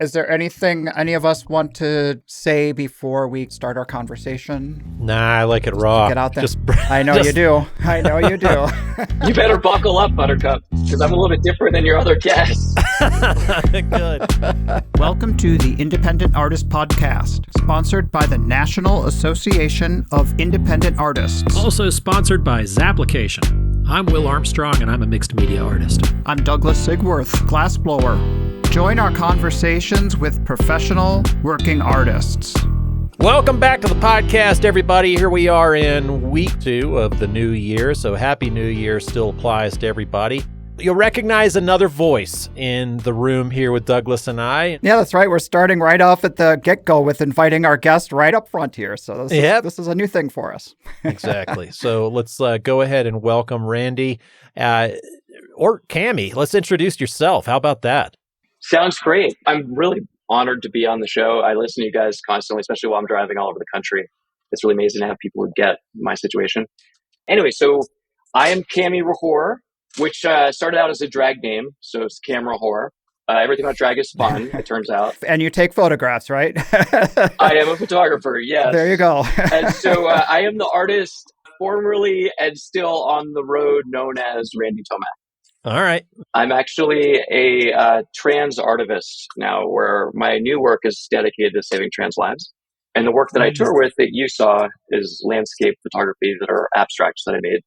Is there anything any of us want to say before we start our conversation? Nah, I like it raw. Get out there. I know you do. I know you do. You better buckle up, Buttercup, because I'm a little bit different than your other guests. Good. Welcome to the Independent Artist Podcast, sponsored by the National Association of Independent Artists. Also sponsored by Zapplication. I'm Will Armstrong, and I'm a mixed media artist. I'm Douglas Sigworth, glassblower. Join our conversations with professional working artists. Welcome back to the podcast, everybody. Here we are in week 2 of the new year, so Happy New Year still applies to everybody. You'll recognize another voice in the room here with Douglas and I. Yeah, that's right. We're starting right off at the get-go with inviting our guest right up front here. So this is a new thing for us. Exactly. So let's go ahead and welcome Randy or Cammy. Let's introduce yourself. How about that? Sounds great. I'm really honored to be on the show. I listen to you guys constantly, especially while I'm driving all over the country. It's really amazing to have people who get my situation. Anyway, so I am Cammy Rahore, which started out as a drag name. So it's Cam Rahore. Everything about drag is fun, it turns out. And you take photographs, right? I am a photographer, yes. There you go. And so I am the artist formerly and still on the road known as Randy Thomae. All right. I'm actually a trans artivist now, where my new work is dedicated to saving trans lives. And the work that I tour with that you saw is landscape photography that are abstracts that I made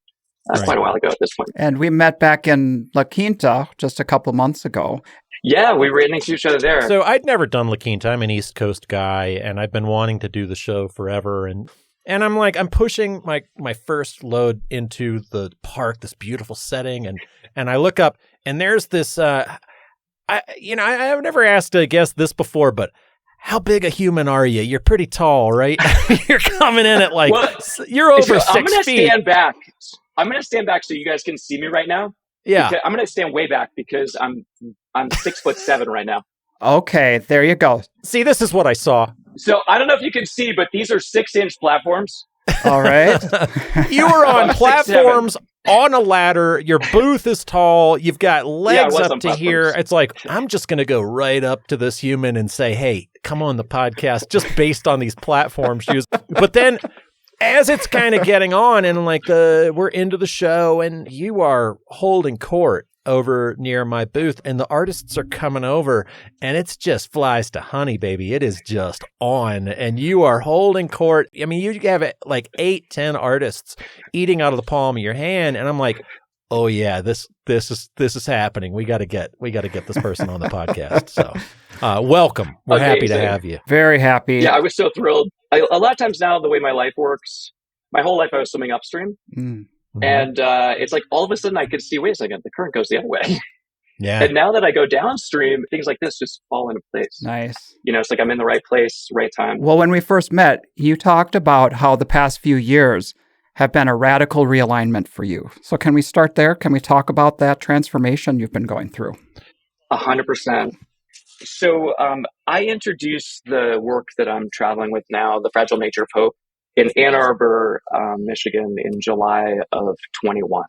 quite a while ago at this point. And we met back in La Quinta just a couple months ago. Yeah, we ran into each other there. So I'd never done La Quinta. I'm an East Coast guy, and I've been wanting to do the show forever. And I'm like, I'm pushing my first load into the park, this beautiful setting, and I look up, and there's this. I've never asked a guest this before, but how big a human are you? You're pretty tall, right? You're coming in at you're over 6 feet. I'm going to stand back. I'm going to stand back so you guys can see me right now. Yeah, I'm going to stand way back because I'm 6'7" right now. Okay, there you go. See, this is what I saw. So I don't know if you can see, but these are 6-inch platforms. All right. You were on platforms on a ladder. Your booth is tall. You've got legs up to here. It's like, I'm just going to go right up to this human and say, hey, come on the podcast, just based on these platform shoes. But then as it's kind of getting on and we're into the show and you are holding court over near my booth and the artists are coming over and it's just flies to honey, baby. It is just on and you are holding court. I mean, you have 8-10 artists eating out of the palm of your hand. And I'm like, oh yeah, this is happening. We got to get this person on the podcast. So welcome. We're happy to have you. Very happy. Yeah, I was so thrilled. A lot of times now, the way my life works, my whole life I was swimming upstream. And it's like all of a sudden I could see, wait a second, the current goes the other way. Yeah. And now that I go downstream, things like this just fall into place. Nice. It's like I'm in the right place, right time. Well, when we first met, you talked about how the past few years have been a radical realignment for you. So can we start there? Can we talk about that transformation you've been going through? 100%. So I introduced the work that I'm traveling with now, The Fragile Nature of Hope, in Ann Arbor, Michigan in July of 21.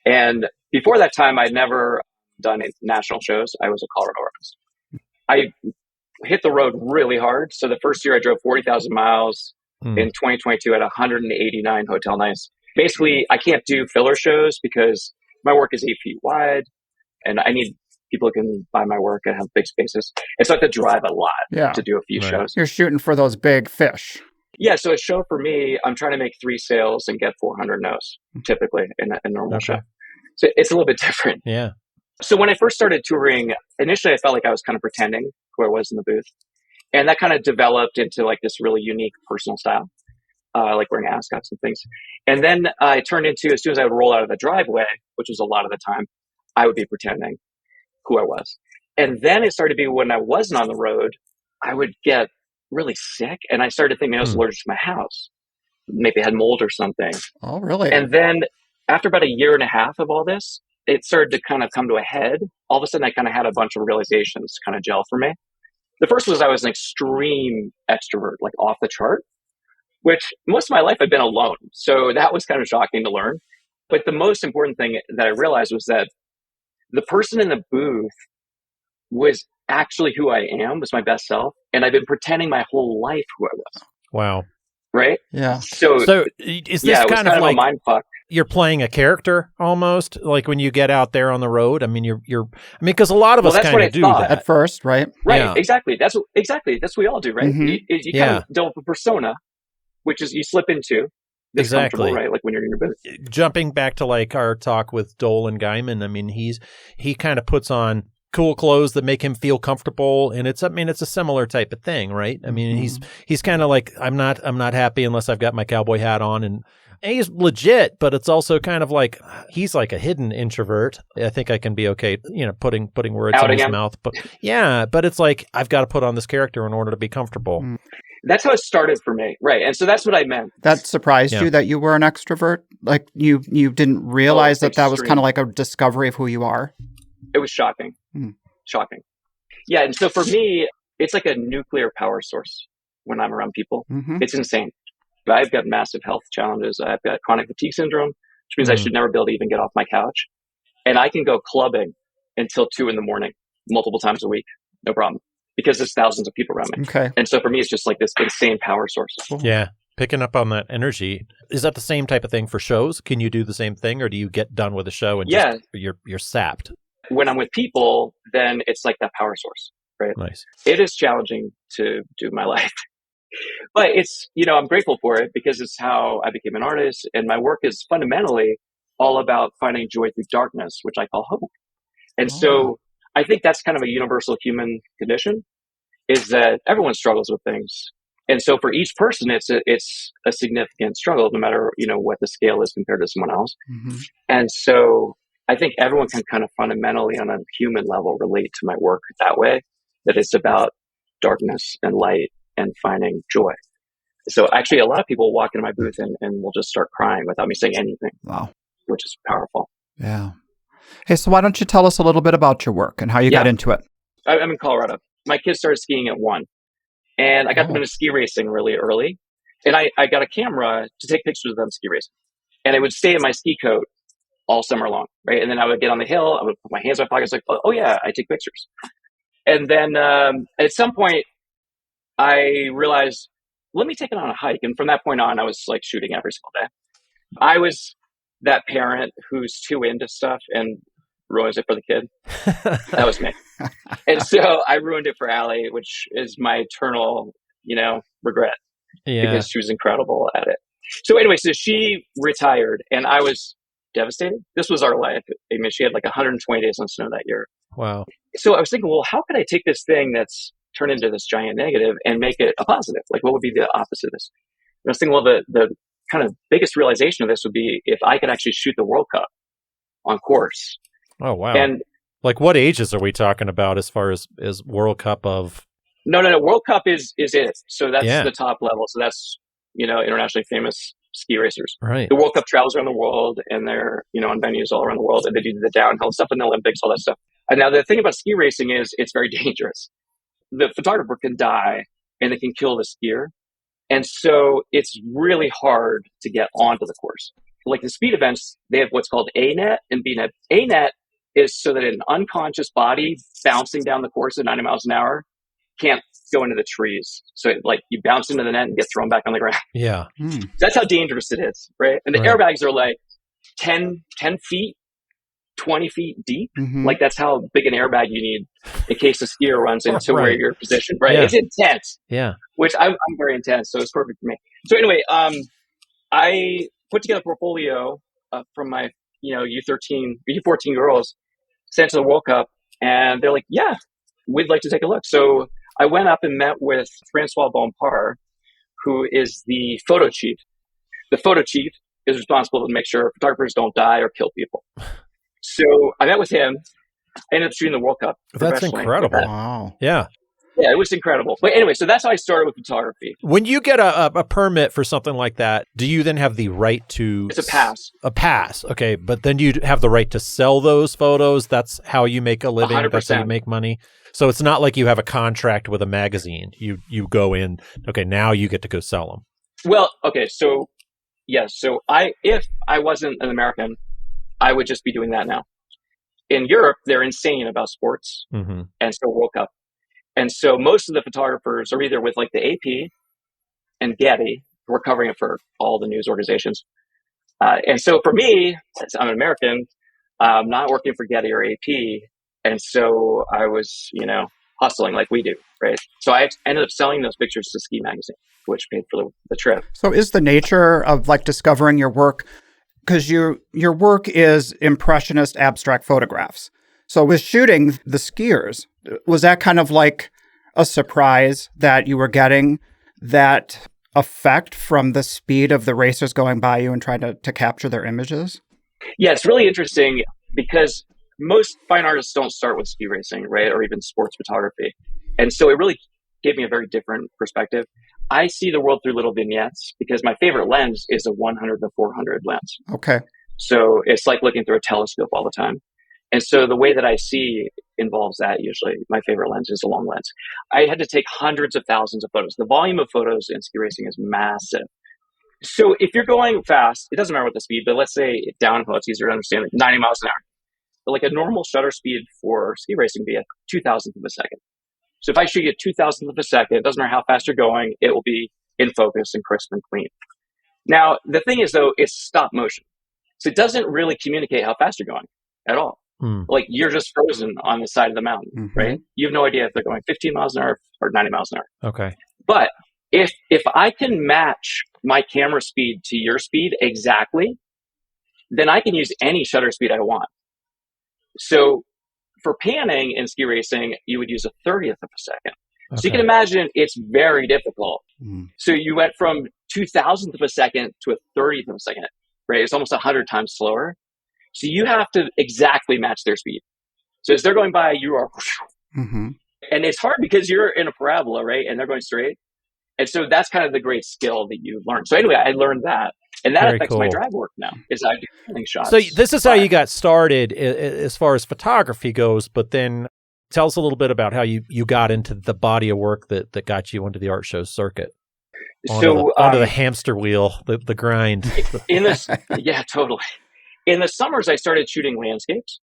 And before that time, I'd never done national shows. I was a Colorado artist. I hit the road really hard. So the first year I drove 40,000 miles. In 2022 at 189 hotel nights. Basically, I can't do filler shows because my work is 8 feet wide and I need people who can buy my work and have big spaces. And so I have to drive a lot to do a few shows. You're shooting for those big fish. Yeah, so a show for me, I'm trying to make 3 sales and get 400 no's, typically, in a normal show. So it's a little bit different. Yeah. So when I first started touring, initially I felt like I was kind of pretending who I was in the booth. And that kind of developed into this really unique personal style, like wearing ascots and things. And then I turned into, as soon as I would roll out of the driveway, which was a lot of the time, I would be pretending who I was. And then it started to be when I wasn't on the road, I would get really sick. And I started thinking I was allergic to my house. Maybe I had mold or something. Oh, really? And then after about a year and a half of all this, it started to kind of come to a head. All of a sudden, I kind of had a bunch of realizations kind of gel for me. The first was I was an extreme extrovert, off the chart, which most of my life I'd been alone. So that was kind of shocking to learn. But the most important thing that I realized was that the person in the booth was actually who I am, was my best self. And I've been pretending my whole life who I was. Wow. Right? Yeah. So is this it was kind of like a mind fuck. You're playing a character almost, like when you get out there on the road? I mean, because a lot of us kind of do that at first, right? Right. Yeah. Exactly. That's what we all do, right? Mm-hmm. You kind of develop a persona, which is you slip into. Exactly. Right? Like when you're in your booth. Jumping back to like our talk with Dole and Gaiman, I mean, he kind of puts on cool clothes that make him feel comfortable, and it's a similar type of thing, right? I mean, he's kind of like, I'm not happy unless I've got my cowboy hat on, and he's legit, but it's also kind of like he's like a hidden introvert. I think I can be okay, putting words in his mouth, but but it's like I've got to put on this character in order to be comfortable. That's how it started for me, right? And so that's what I meant. That surprised you that you were an extrovert? Like you didn't realize that was kind of like a discovery of who you are? It was shocking. Shocking. Yeah, and so for me, it's like a nuclear power source when I'm around people. It's insane. I've got massive health challenges. I've got chronic fatigue syndrome, which means I should never be able to even get off my couch. And I can go clubbing until 2 a.m, multiple times a week, no problem, because there's thousands of people around me. Okay. And so for me, it's just like this insane power source. Yeah. Picking up on that energy. Is that the same type of thing for shows? Can you do the same thing, or do you get done with a show and just, you're sapped? When I'm with people, then it's like that power source, right? Nice. It is challenging to do my life, but it's, I'm grateful for it because it's how I became an artist. And my work is fundamentally all about finding joy through darkness, which I call hope. And so I think that's kind of a universal human condition, is that everyone struggles with things. And so for each person, it's a significant struggle, no matter, what the scale is compared to someone else. And so I think everyone can kind of fundamentally on a human level relate to my work that way, that it's about darkness and light and finding joy. So actually a lot of people walk into my booth and will just start crying without me saying anything. Wow. Which is powerful. Yeah. Hey, so why don't you tell us a little bit about your work and how you got into it? I'm in Colorado. My kids started skiing at 1, and I got them into ski racing really early. And I got a camera to take pictures of them ski racing. And I would stay in my ski coat all summer long, right? And then I would get on the hill, I would put my hands in my pockets, like, oh yeah, I take pictures. And then at some point, I realized, let me take it on a hike. And from that point on, I was like shooting every single day. I was that parent who's too into stuff and ruins it for the kid. That was me. And so I ruined it for Allie, which is my eternal, regret. Yeah. Because she was incredible at it. So anyway, so she retired and I was devastated. This was our life. I mean, she had like 120 days on snow that year. Wow. So I was thinking, well, how could I take this thing that's turned into this giant negative and make it a positive? Like, what would be the opposite of this? And I was thinking, well, the kind of biggest realization of this would be if I could actually shoot the World Cup on course. Oh, wow. And like, what ages are we talking about as far as World Cup of? No. World Cup is it. So that's the top level. So that's, internationally famous ski racers. Right. The World Cup travels around the world and they're, on venues all around the world, and they do the downhill stuff in the Olympics, all that stuff. And now the thing about ski racing is it's very dangerous. The photographer can die and they can kill the skier. And so it's really hard to get onto the course. Like the speed events, they have what's called A-net and B-net. A-net is so that an unconscious body bouncing down the course at 90 miles an hour can't go into the trees. So you bounce into the net and get thrown back on the ground. Yeah. That's how dangerous it is, right? And the airbags are like 10 feet, 20 feet deep. Like that's how big an airbag you need in case the skier runs into where you're positioned, right? Yeah. It's intense. Yeah. Which I'm very intense, so it's perfect for me. So anyway, I put together a portfolio from my, U14 girls, sent to the World Cup, and they're like, yeah, we'd like to take a look. So I went up and met with Francois Bompard, who is the photo chief. The photo chief is responsible to make sure photographers don't die or kill people. So I met with him. I ended up shooting the World Cup. That's incredible. Wow. Yeah. Yeah, it was incredible. But anyway, so that's how I started with photography. When you get a permit for something like that, do you then have the right to... It's a pass. A pass, okay. But then you have the right to sell those photos. That's how you make a living. 100%. That's how you make money. So it's not like you have a contract with a magazine. You go in, okay, now you get to go sell them. Well, okay, so yes. So if I wasn't an American, I would just be doing that now. in Europe, they're insane about sports. Mm-hmm. And so World Cup. And so most of the photographers are either with like the AP and Getty, who are covering it for all the news organizations. And so for me, since I'm an American, I'm not working for Getty or AP. And so I was, hustling like we do, right? So I ended up selling those pictures to Ski Magazine, which paid for the trip. So is the nature of like discovering your work, because your work is impressionist abstract photographs. So with shooting the skiers, was that kind of like a surprise that you were getting that effect from the speed of the racers going by you and trying to capture their images? Yeah, it's really interesting because most fine artists don't start with ski racing, right? Or even sports photography. And so it really gave me a very different perspective. I see the world through little vignettes because my favorite lens is a 100 to 400 lens. Okay. So it's like looking through a telescope all the time. And so the way that I see involves that usually. My favorite lens is a long lens. I had to take hundreds of thousands of photos. The volume of photos in ski racing is massive. So if you're going fast, it doesn't matter what the speed, but let's say downhill, it's easier to understand, 90 miles an hour. But like a normal shutter speed for ski racing would be a 2,000th of a second. So if I shoot you at 2,000th of a second, it doesn't matter how fast you're going, it will be in focus and crisp and clean. Now, the thing is, though, it's stop motion. So it doesn't really communicate how fast you're going at all. Like you're just frozen on the side of the mountain, right? You have no idea if they're going 15 miles an hour or 90 miles an hour. Okay. But if I can match my camera speed to your speed exactly, then I can use any shutter speed I want. So for panning in ski racing, you would use a 30th of a second. Okay. So you can imagine it's very difficult. So you went from 2,000th of a second to a 30th of a second, right? It's almost 100 times slower. So you have to exactly match their speed. So as they're going by, you are, and it's hard because you're in a parabola, right? And they're going straight. And so that's kind of the great skill that you learn. So anyway, I learned that. And that affects my drag work now, is I do panning shots. So this is how you got started as far as photography goes, but then tell us a little bit about how you got into the body of work that got you into the art show circuit. Onto the hamster wheel, the grind. Yeah, totally. In the summers, I started shooting landscapes.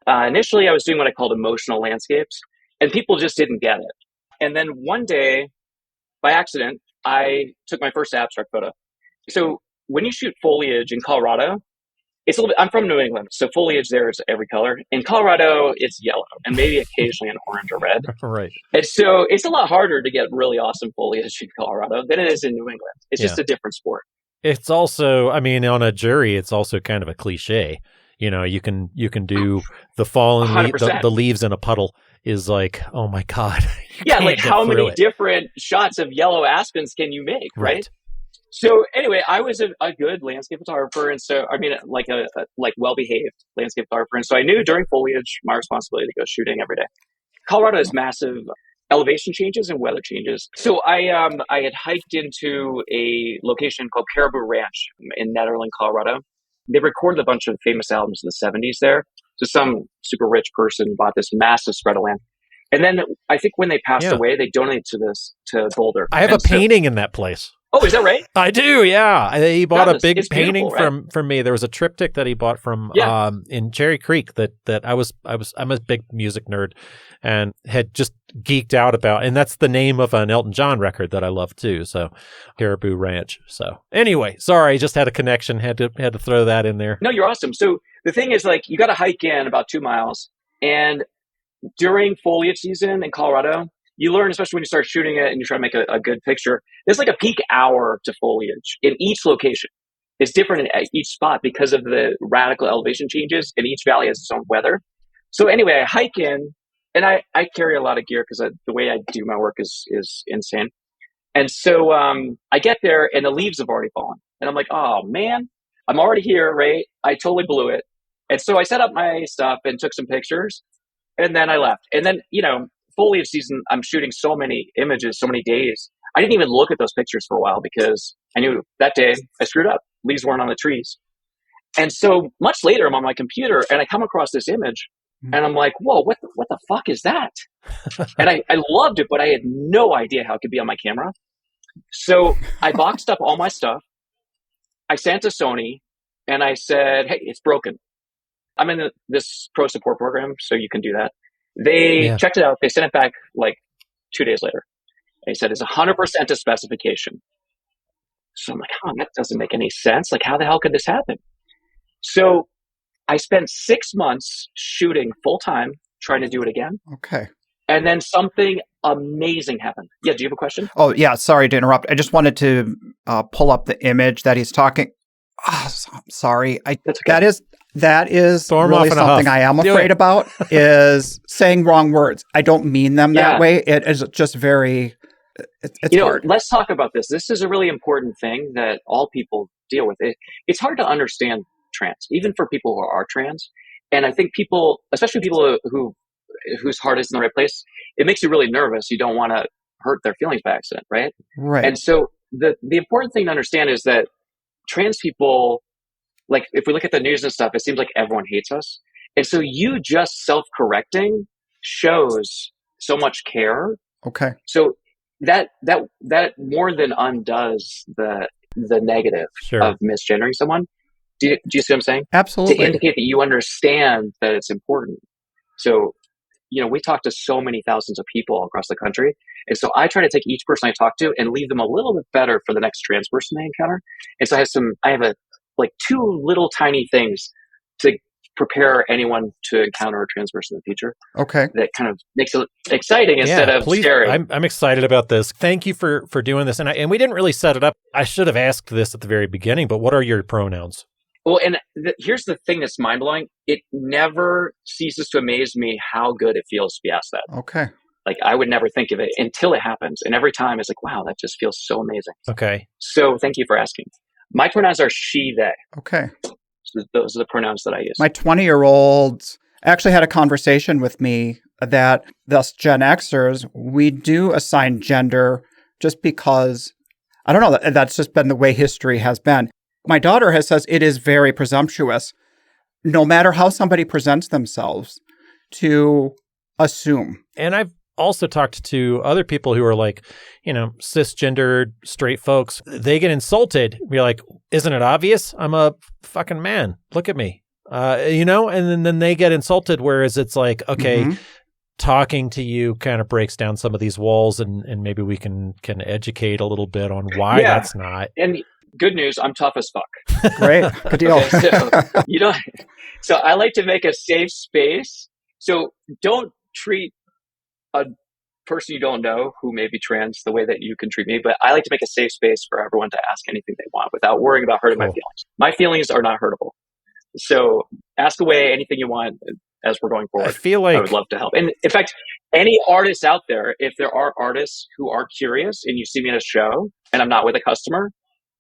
Initially, I was doing what I called emotional landscapes, and people just didn't get it. And then one day, by accident, I took my first abstract photo. So when you shoot foliage in Colorado, it's a little bit, I'm from New England, so foliage there is every color. In Colorado, it's yellow and maybe occasionally an orange or red. Right. And so it's a lot harder to get really awesome foliage in Colorado than it is in New England. It's just a different sport. It's also, I mean, on a jury, it's also kind of a cliche. You can do the fallen the leaves in a puddle is like, oh my God. Yeah, like how many different shots of yellow aspens can you make, right? So anyway, I was a good landscape photographer, and so like a well-behaved landscape photographer, and so I knew during foliage my responsibility to go shooting every day. Colorado has massive elevation changes and weather changes. So I had hiked into a location called Caribou Ranch in Nederland, Colorado. They recorded a bunch of famous albums in the 70s there. So some super rich person bought this massive spread of land. And then I think when they passed away, they donated to Boulder. I have a painting in that place. Oh, is that right? I do, yeah. He bought a big painting right? from me. There was a triptych that he bought from in Cherry Creek that I'm a big music nerd and had just geeked out about, and that's the name of an Elton John record that I love too. So Caribou Ranch. So anyway, sorry, I just had a connection. Had to throw that in there. No, you're awesome. So the thing is, like, you got to hike in about 2 miles, and during foliage season in Colorado, you learn, especially when you start shooting it and you try to make a good picture, there's like a peak hour to foliage in each location. It's different in each spot because of the radical elevation changes, and each valley has its own weather. So anyway, I hike in, and I carry a lot of gear because the way I do my work is insane. And so I get there, and the leaves have already fallen. And I'm like, oh, man, I'm already here, right? I totally blew it. And so I set up my stuff and took some pictures, and then I left. And then, foliage season, I'm shooting so many images, so many days. I didn't even look at those pictures for a while because I knew that day I screwed up. Leaves weren't on the trees. And so much later, I'm on my computer and I come across this image and I'm like, whoa, what the fuck is that? And I loved it, but I had no idea how it could be on my camera. So I boxed up all my stuff. I sent to Sony and I said, hey, it's broken. I'm in this pro support program, so you can do that. They checked it out. They sent it back like 2 days later. They said it's 100% to specification. So I'm like, that doesn't make any sense. Like, how the hell could this happen? So I spent 6 months shooting full time, trying to do it again. Okay. And then something amazing happened. Yeah, do you have a question? Oh, yeah. Sorry to interrupt. I just wanted to pull up the image that he's talking. Oh, sorry. That's okay. That is really something I am afraid about, is saying wrong words. I don't mean them that way. It is just very, it's hard. Let's talk about this. This is a really important thing that all people deal with. It's hard to understand trans, even for people who are trans. And I think people, especially people whose heart is in the right place, it makes you really nervous. You don't want to hurt their feelings by accident, right? Right. And so the important thing to understand is that trans people, like if we look at the news and stuff, it seems like everyone hates us. And so you just self-correcting shows so much care. Okay. So that more than undoes the negative of misgendering someone. Do you see what I'm saying? Absolutely. To indicate that you understand that it's important. So, we talk to so many thousands of people across the country. And so I try to take each person I talk to and leave them a little bit better for the next trans person they encounter. And so I have two little tiny things to prepare anyone to encounter a trans person in the future. Okay. That kind of makes it exciting instead of scary. I'm excited about this. Thank you for doing this. And we didn't really set it up. I should have asked this at the very beginning, but what are your pronouns? Well, and here's the thing that's mind-blowing. It never ceases to amaze me how good it feels to be asked that. Okay. Like, I would never think of it until it happens. And every time it's like, wow, that just feels so amazing. Okay. So thank you for asking. My pronouns are she, they. Okay. So those are the pronouns that I use. My 20-year-olds actually had a conversation with me that us Gen Xers, we do assign gender just because, I don't know, that's just been the way history has been. My daughter says it is very presumptuous, no matter how somebody presents themselves, to assume. And I've also talked to other people who are like, cisgendered straight folks. They get insulted. Be like, isn't it obvious? I'm a fucking man. Look at me. And then they get insulted. Whereas it's like, okay, talking to you kind of breaks down some of these walls, and maybe we can educate a little bit on why that's not. And good news, I'm tough as fuck. Great. Good deal. Okay, so I like to make a safe space. So don't treat a person you don't know who may be trans the way that you can treat me, but I like to make a safe space for everyone to ask anything they want without worrying about hurting my feelings. My feelings are not hurtable. So ask away anything you want as we're going forward. I feel like I would love to help. And in fact, any artists out there, if there are artists who are curious and you see me at a show and I'm not with a customer,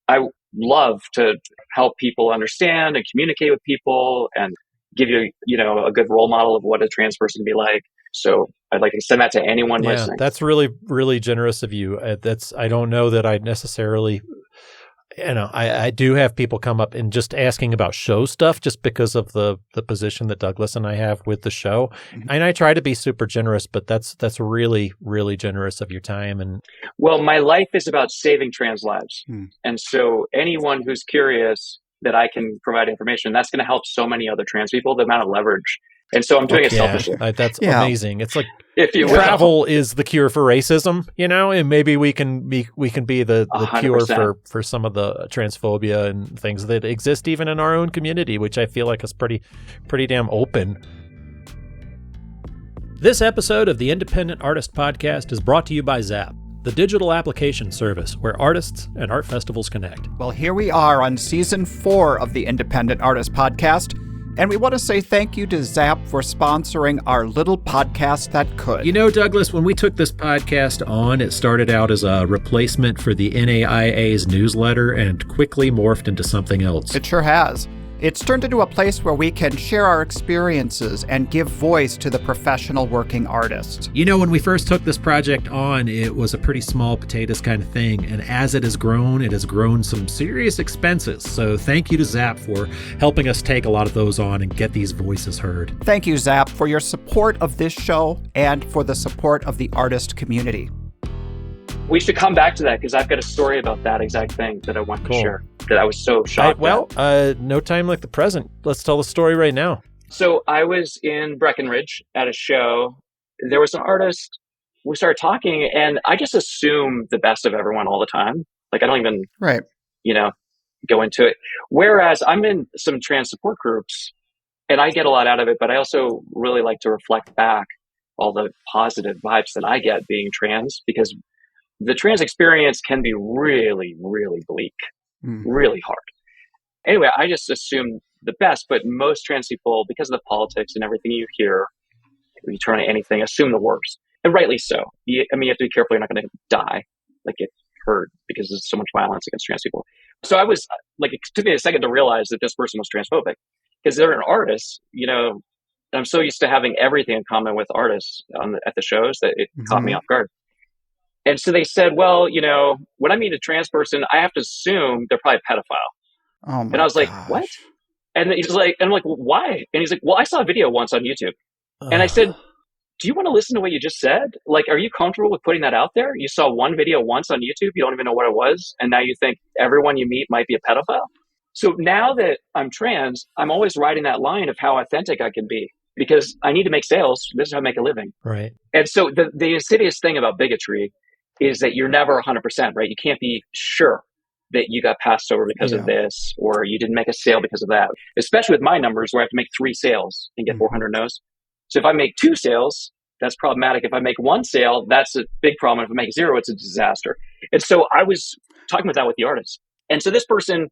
I love to help people understand and communicate with people and give you, a good role model of what a trans person can be like. So I'd like to send that to anyone listening. That's really, really generous of you. I don't know that I necessarily, I do have people come up and just asking about show stuff just because of the position that Douglas and I have with the show. Mm-hmm. And I try to be super generous, but that's really, really generous of your time. And well, my life is about saving trans lives. And so anyone who's curious that I can provide information, that's going to help so many other trans people, the amount of leverage. And so I'm doing it selfishly. That's amazing. It's like, if you travel is the cure for racism, and maybe we can be the cure for some of the transphobia and things that exist even in our own community, which I feel like is pretty damn open. This episode of the Independent Artist Podcast is brought to you by Zap, the digital application service where artists and art festivals connect. Well, here we are on season 4 of the Independent Artist Podcast. And we want to say thank you to Zap for sponsoring our little podcast that could. Douglas, when we took this podcast on, it started out as a replacement for the NAIA's newsletter and quickly morphed into something else. It sure has. It's turned into a place where we can share our experiences and give voice to the professional working artists. When we first took this project on, it was a pretty small potatoes kind of thing. And as it has grown some serious expenses. So thank you to Zap for helping us take a lot of those on and get these voices heard. Thank you, Zap, for your support of this show and for the support of the artist community. We should come back to that because I've got a story about that exact thing that I want to share that I was so shocked no time like the present. Let's tell the story right now. So I was in Breckenridge at a show. There was an artist. We started talking, and I just assume the best of everyone all the time. Like I don't even, Right. Go into it. Whereas I'm in some trans support groups, and I get a lot out of it, but I also really like to reflect back all the positive vibes that I get being trans, because the trans experience can be really, really bleak, really hard. Anyway, I just assume the best, but most trans people, because of the politics and everything you hear, you turn to anything, assume the worst. And rightly so. You have to be careful you're not going to die, like get hurt, because there's so much violence against trans people. So I was like, it took me a second to realize that this person was transphobic, because they're an artist, and I'm so used to having everything in common with artists at the shows that it caught me off guard. And so they said, well, when I meet a trans person, I have to assume they're probably a pedophile. Oh my and I was like, gosh. what? And he's like, and I'm like, well, why? And he's like, well, I saw a video once on YouTube. And I said, do you want to listen to what you just said? Like, are you comfortable with putting that out there? You saw one video once on YouTube. You don't even know what it was. And now you think everyone you meet might be a pedophile. So now that I'm trans, I'm always riding that line of how authentic I can be, because I need to make sales. This is how I make a living. Right. And so the insidious thing about bigotry is that you're never 100%, right? You can't be sure that you got passed over because of this, or you didn't make a sale because of that. Especially with my numbers, where I have to make 3 sales and get 400 no's. So if I make 2 sales, that's problematic. If I make 1 sale, that's a big problem. If I make 0, it's a disaster. And so I was talking about that with the artist. And so this person,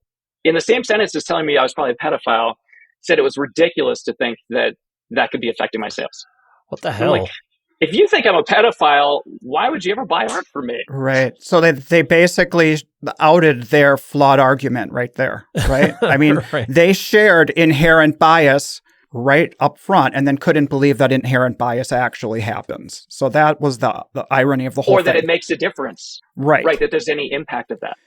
in the same sentence as telling me I was probably a pedophile, said it was ridiculous to think that that could be affecting my sales. What the hell? Like, if you think I'm a pedophile, why would you ever buy art from me? Right. So they basically outed their flawed argument right there, right? I mean, Right. They shared inherent bias right up front and then couldn't believe that inherent bias actually happens. So that was the irony of the whole thing. Or that it makes a difference. Right. Right, that there's any impact of that.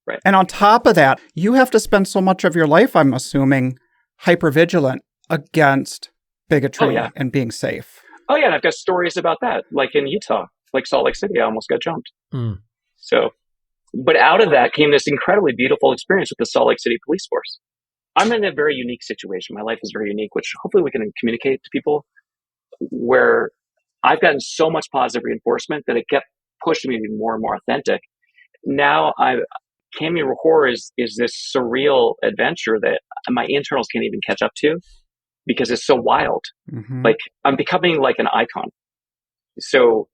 Right. And on top of that, you have to spend so much of your life, I'm assuming, hypervigilant against bigotry and being safe. Oh, yeah, and I've got stories about that, like in Utah, like Salt Lake City, I almost got jumped. So, but out of that came this incredibly beautiful experience with the Salt Lake City police force. I'm in a very unique situation. My life is very unique, which hopefully we can communicate to people, where I've gotten so much positive reinforcement that it kept pushing me to be more and more authentic. Now, Cammy Rahore is this surreal adventure that my internals can't even catch up to, because it's so wild. Like, I'm becoming like an icon. So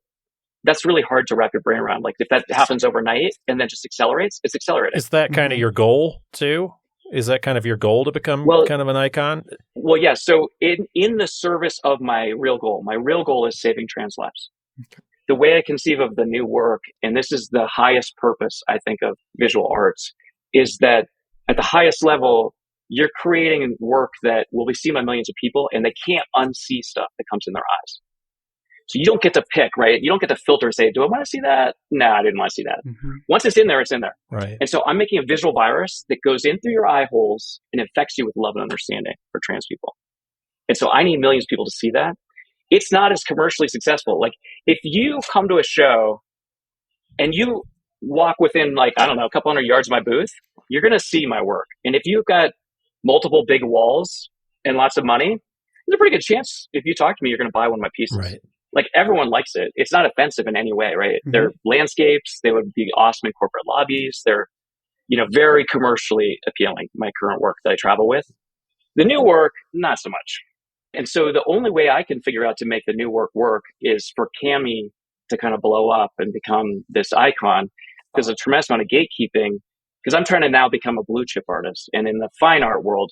that's really hard to wrap your brain around. Like, if that happens overnight and then just accelerates, it's accelerating. Is that kind of your goal too? Is that kind of your goal to become kind of an icon? Well, yeah. So in the service of my real goal is saving trans lives. Okay. The way I conceive of the new work, and this is the highest purpose, I think, of visual arts, is that at the highest level, you're creating work that will be seen by millions of people, and they can't unsee stuff that comes in their eyes. So you don't get to pick, right? You don't get to filter and say, do I want to see that? No, I didn't want to see that. Once it's in there, it's in there. Right. And so I'm making a visual virus that goes in through your eye holes and infects you with love and understanding for trans people. And so I need millions of people to see that. It's not as commercially successful. Like, if you come to a show and you walk within, like, I don't know, a couple hundred yards of my booth, you're going to see my work. And if you've got multiple big walls and lots of money, there's a pretty good chance if you talk to me, you're going to buy one of my pieces. Right. Like, everyone likes it. It's not offensive in any way, right? They're landscapes. They would be awesome in corporate lobbies. They're, very commercially appealing, my current work that I travel with. The new work, not so much. And so the only way I can figure out to make the new work is for Cammy to kind of blow up and become this icon. There's a tremendous amount of gatekeeping, because I'm trying to now become a blue chip artist. And in the fine art world,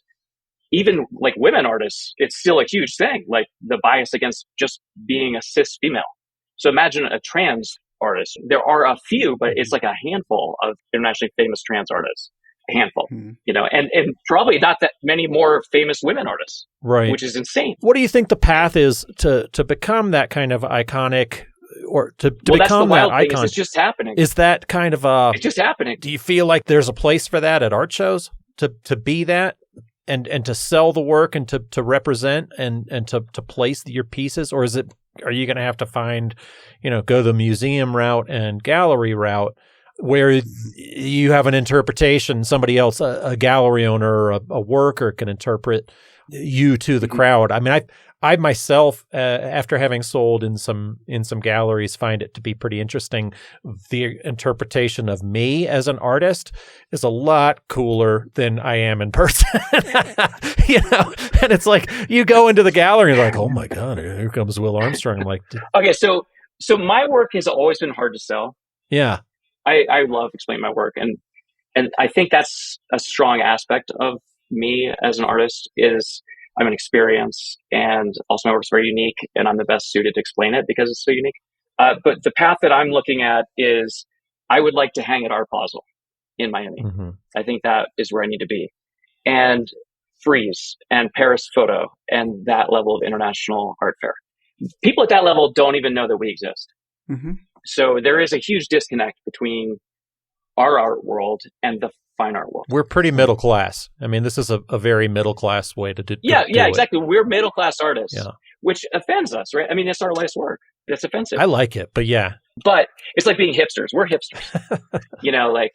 even like women artists, it's still a huge thing, like the bias against just being a cis female. So imagine a trans artist. There are a few, but it's like a handful of internationally famous trans artists. A handful, and probably not that many more famous women artists, right? Which is insane. What do you think the path is to become that kind of iconic, or to become that icon? It's just happening. Is that kind of it's just happening. Do you feel like there's a place for that at art shows to be that? And to sell the work and to represent and to place your pieces? Or are you going to have to find, go the museum route and gallery route where you have an interpretation, somebody else, a gallery owner or a worker can interpret you to the crowd. I mean, I myself, after having sold in some galleries, find it to be pretty interesting. The interpretation of me as an artist is a lot cooler than I am in person. And it's like you go into the gallery and you're like, oh my God, here comes Will Armstrong. I'm like, okay, so my work has always been hard to sell. Yeah. I love explaining my work, and I think that's a strong aspect of me as an artist is I'm an experience, and also my work's very unique, and I'm the best suited to explain it because it's so unique. But the path that I'm looking at is I would like to hang at Art Basel in Miami. Mm-hmm. I think that is where I need to be. And Frieze and Paris Photo and that level of international art fair. People at that level don't even know that we exist. Mm-hmm. So there is a huge disconnect between our art world and the fine art world. We're pretty middle class. I mean, this is a very middle class way to do Yeah, exactly. We're middle class artists, which offends us, right? I mean, it's our life's work. That's offensive. I like it, but yeah. But it's like being hipsters. We're hipsters. Like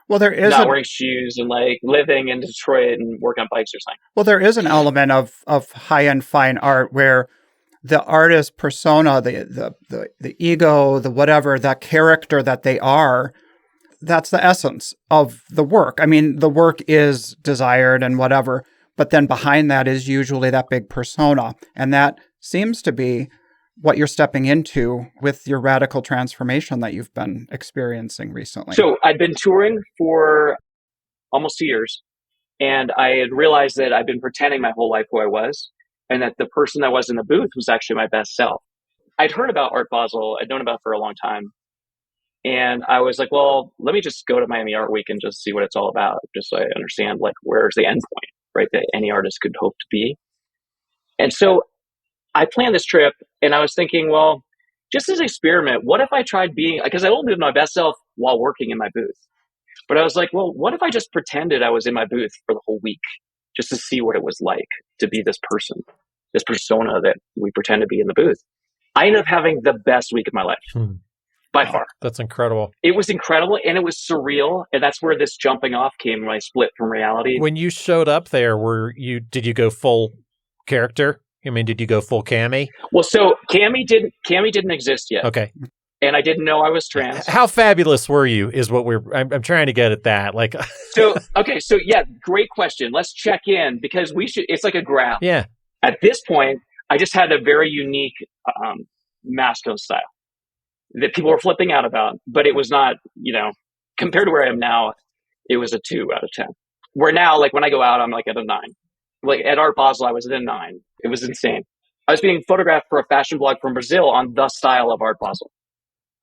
well, there is not wearing shoes and like living in Detroit and working on bikes or something. Well, there is an element of high-end fine art where the artist persona, the ego, the whatever, that character that they are, that's the essence of the work. I mean, the work is desired and whatever, but then behind that is usually that big persona. And that seems to be what you're stepping into with your radical transformation that you've been experiencing recently. So I'd been touring for almost 2 years, and I had realized that I'd been pretending my whole life who I was, and that the person that was in the booth was actually my best self. I'd heard about Art Basel. I'd known about it for a long time. And I was like, well, let me just go to Miami Art Week and just see what it's all about, just so I understand, like, where's the end point, right, that any artist could hope to be. And so I planned this trip, and I was thinking, well, just as an experiment, what if I tried being, because I don't live my best self while working in my booth. But I was like, well, what if I just pretended I was in my booth for the whole week, just to see what it was like to be this person, this persona that we pretend to be in the booth. I ended up having the best week of my life. By far. That's incredible. It was incredible, and it was surreal, and that's where this jumping off came when I split from reality. When you showed up there, did you go full character? I mean, did you go full Cammy? Well, so Cammy didn't exist yet. Okay. And I didn't know I was trans. How fabulous were you is what I'm trying to get at that. Like So yeah, great question. Let's check in because it's like a graph. Yeah. At this point, I just had a very unique masculine style that people were flipping out about, but it was not, compared to where I am now, it was a 2 out of 10. Where now, like when I go out, I'm like at a 9. Like at Art Basel, I was at a 9. It was insane. I was being photographed for a fashion blog from Brazil on the style of Art Basel.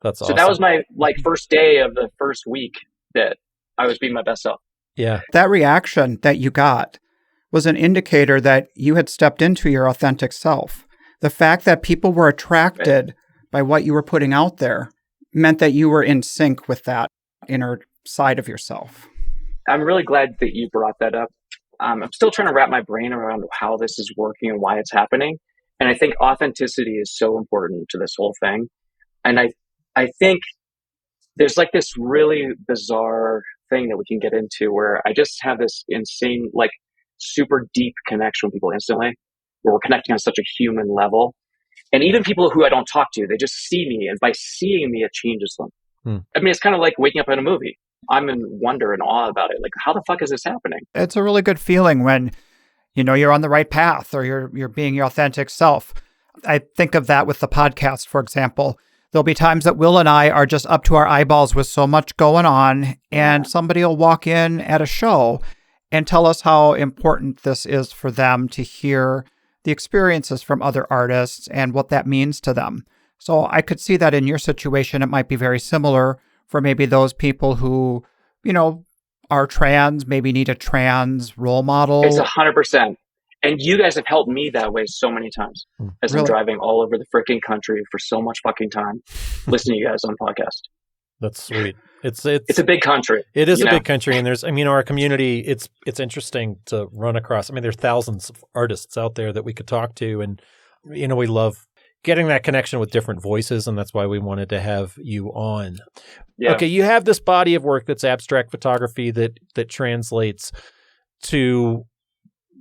That's awesome. So that was my first day of the first week that I was being my best self. Yeah. That reaction that you got was an indicator that you had stepped into your authentic self. The fact that people were attracted by what you were putting out there meant that you were in sync with that inner side of yourself. I'm really glad that you brought that up. I'm still trying to wrap my brain around how this is working and why it's happening. And I think authenticity is so important to this whole thing. And I think there's like this really bizarre thing that we can get into where I just have this insane, like super deep connection with people instantly, where we're connecting on such a human level. And even people who I don't talk to, they just see me. And by seeing me, it changes them. I mean, it's kind of like waking up in a movie. I'm in wonder and awe about it. Like, how the fuck is this happening? It's a really good feeling when, you're on the right path or you're being your authentic self. I think of that with the podcast, for example. There'll be times that Will and I are just up to our eyeballs with so much going on, and somebody will walk in at a show and tell us how important this is for them to hear the experiences from other artists and what that means to them. So I could see that in your situation, it might be very similar for maybe those people who, are trans, maybe need a trans role model. It's 100%. And you guys have helped me that way so many times as I'm driving all over the freaking country for so much fucking time, listening to you guys on the podcast. That's sweet. It's a big country. It is a big country, and there's, our community. It's interesting to run across. There's thousands of artists out there that we could talk to, and we love getting that connection with different voices, and that's why we wanted to have you on. Yeah. Okay, you have this body of work that's abstract photography that translates to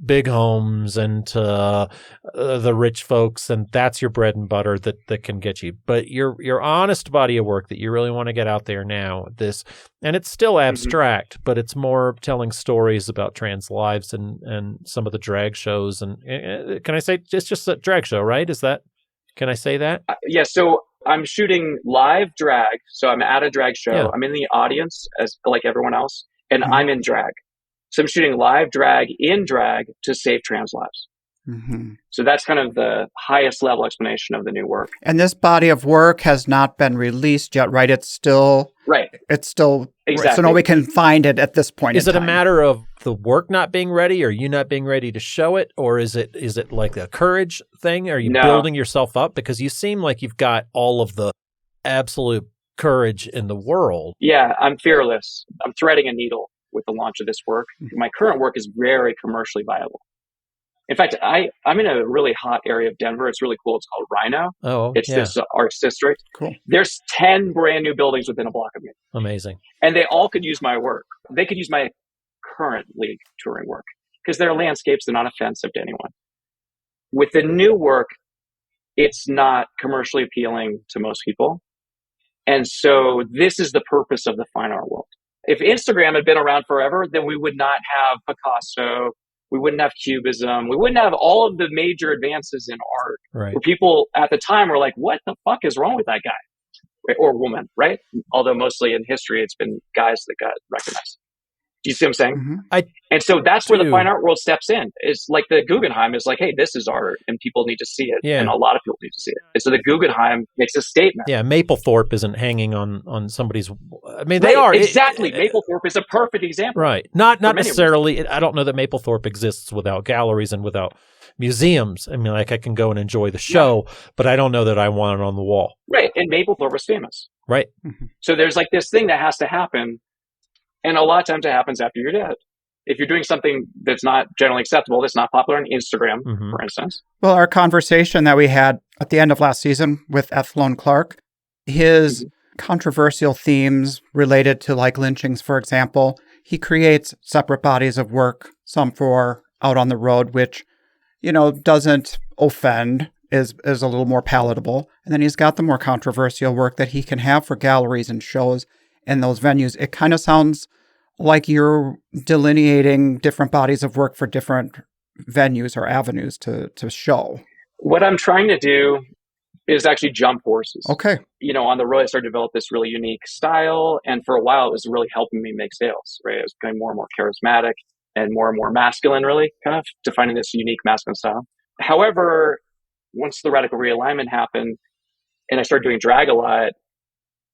big homes and to the rich folks, and that's your bread and butter that can get you. But your honest body of work that you really want to get out there now, and it's still abstract, but it's more telling stories about trans lives and some of the drag shows. And can I say it's just a drag show, right? Can I say that? Yeah. So I'm shooting live drag. So I'm at a drag show. Yeah. I'm in the audience as like everyone else, and I'm in drag. So I'm shooting live drag in drag to save trans lives. So that's kind of the highest level explanation of the new work. And this body of work has not been released yet, right? It's still exactly. So nobody can find it at this point. Is it a matter of the work not being ready, or you not being ready to show it, or is it like a courage thing? Are you building yourself up? Because you seem like you've got all of the absolute courage in the world. Yeah, I'm fearless. I'm threading a needle with the launch of this work. My current work is very commercially viable. In fact, I'm in a really hot area of Denver. It's really cool. It's called Rhino. It's this arts district. Cool. There's 10 brand new buildings within a block of me. Amazing. And they all could use my work. They could use my current league touring work because they're landscapes. They're not offensive to anyone. With the new work, it's not commercially appealing to most people. And so this is the purpose of the fine art world. If Instagram had been around forever, then we would not have Picasso. We wouldn't have Cubism. We wouldn't have all of the major advances in art. Right. Where people at the time were like, what the fuck is wrong with that guy? Right? Or woman, right? Although mostly in history, it's been guys that got recognized. Do you see what I'm saying? And so that's where the fine art world steps in. It's like the Guggenheim is like, hey, this is art and people need to see it. Yeah. And a lot of people need to see it. And so the Guggenheim makes a statement. Yeah, Mapplethorpe isn't hanging on somebody's... I mean, they are. Exactly. Mapplethorpe is a perfect example. Right. Not necessarily... I don't know that Mapplethorpe exists without galleries and without museums. I mean, like I can go and enjoy the show, but I don't know that I want it on the wall. Right. And Mapplethorpe was famous. Right. So there's like this thing that has to happen. And a lot of times it happens after you're dead. If you're doing something that's not generally acceptable, that's not popular on Instagram, for instance. Well, our conversation that we had at the end of last season with Ethlone Clark, his controversial themes related to like lynchings, for example, he creates separate bodies of work, some for out on the road, which, doesn't offend, is a little more palatable. And then he's got the more controversial work that he can have for galleries and shows in those venues. It kind of sounds like you're delineating different bodies of work for different venues or avenues to show. What I'm trying to do is actually jump horses. Okay. On the road, I started to develop this really unique style. And for a while, it was really helping me make sales, right? It was becoming more and more charismatic and more masculine, really, kind of defining this unique masculine style. However, once the radical realignment happened and I started doing drag a lot,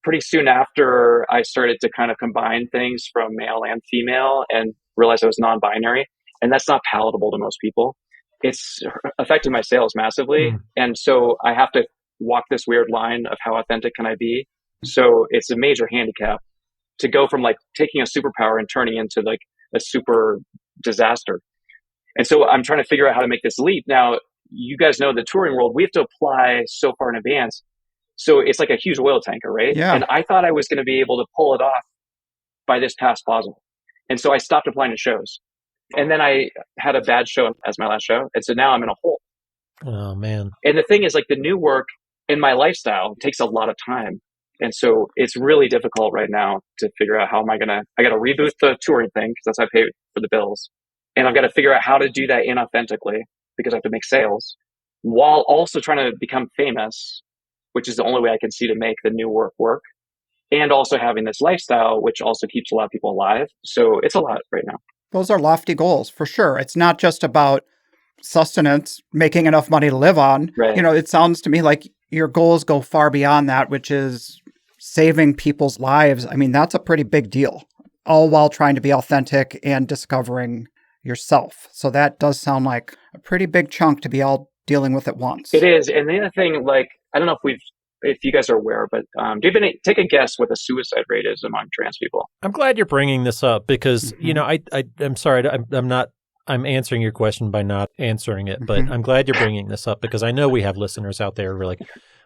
pretty soon after, I started to kind of combine things from male and female and realized I was non-binary. And that's not palatable to most people. It's affected my sales massively. And so I have to walk this weird line of how authentic can I be. So it's a major handicap to go from like taking a superpower and turning into like a super disaster. And so I'm trying to figure out how to make this leap. Now, you guys know the touring world, we have to apply so far in advance. So it's like a huge oil tanker, right? Yeah. And I thought I was going to be able to pull it off by this past Basel. And so I stopped applying to shows. And then I had a bad show as my last show. And so now I'm in a hole. Oh, man. And the thing is, like, the new work in my lifestyle takes a lot of time. And so it's really difficult right now to figure out how am I going to, I got to reboot the touring thing because that's how I pay for the bills. And I've got to figure out how to do that inauthentically because I have to make sales while also trying to become famous, which is the only way I can see to make the new work. And also having this lifestyle, which also keeps a lot of people alive. So it's a lot right now. Those are lofty goals for sure. It's not just about sustenance, making enough money to live on. Right. It sounds to me like your goals go far beyond that, which is saving people's lives. I mean, that's a pretty big deal, all while trying to be authentic and discovering yourself. So that does sound like a pretty big chunk to be all dealing with at once. It is. And the other thing, like, I don't know if you guys are aware, but take a guess what the suicide rate is among trans people. I'm glad you're bringing this up because, I'm sorry, I'm answering your question by not answering it, but I'm glad you're bringing this up because I know we have listeners out there who are like,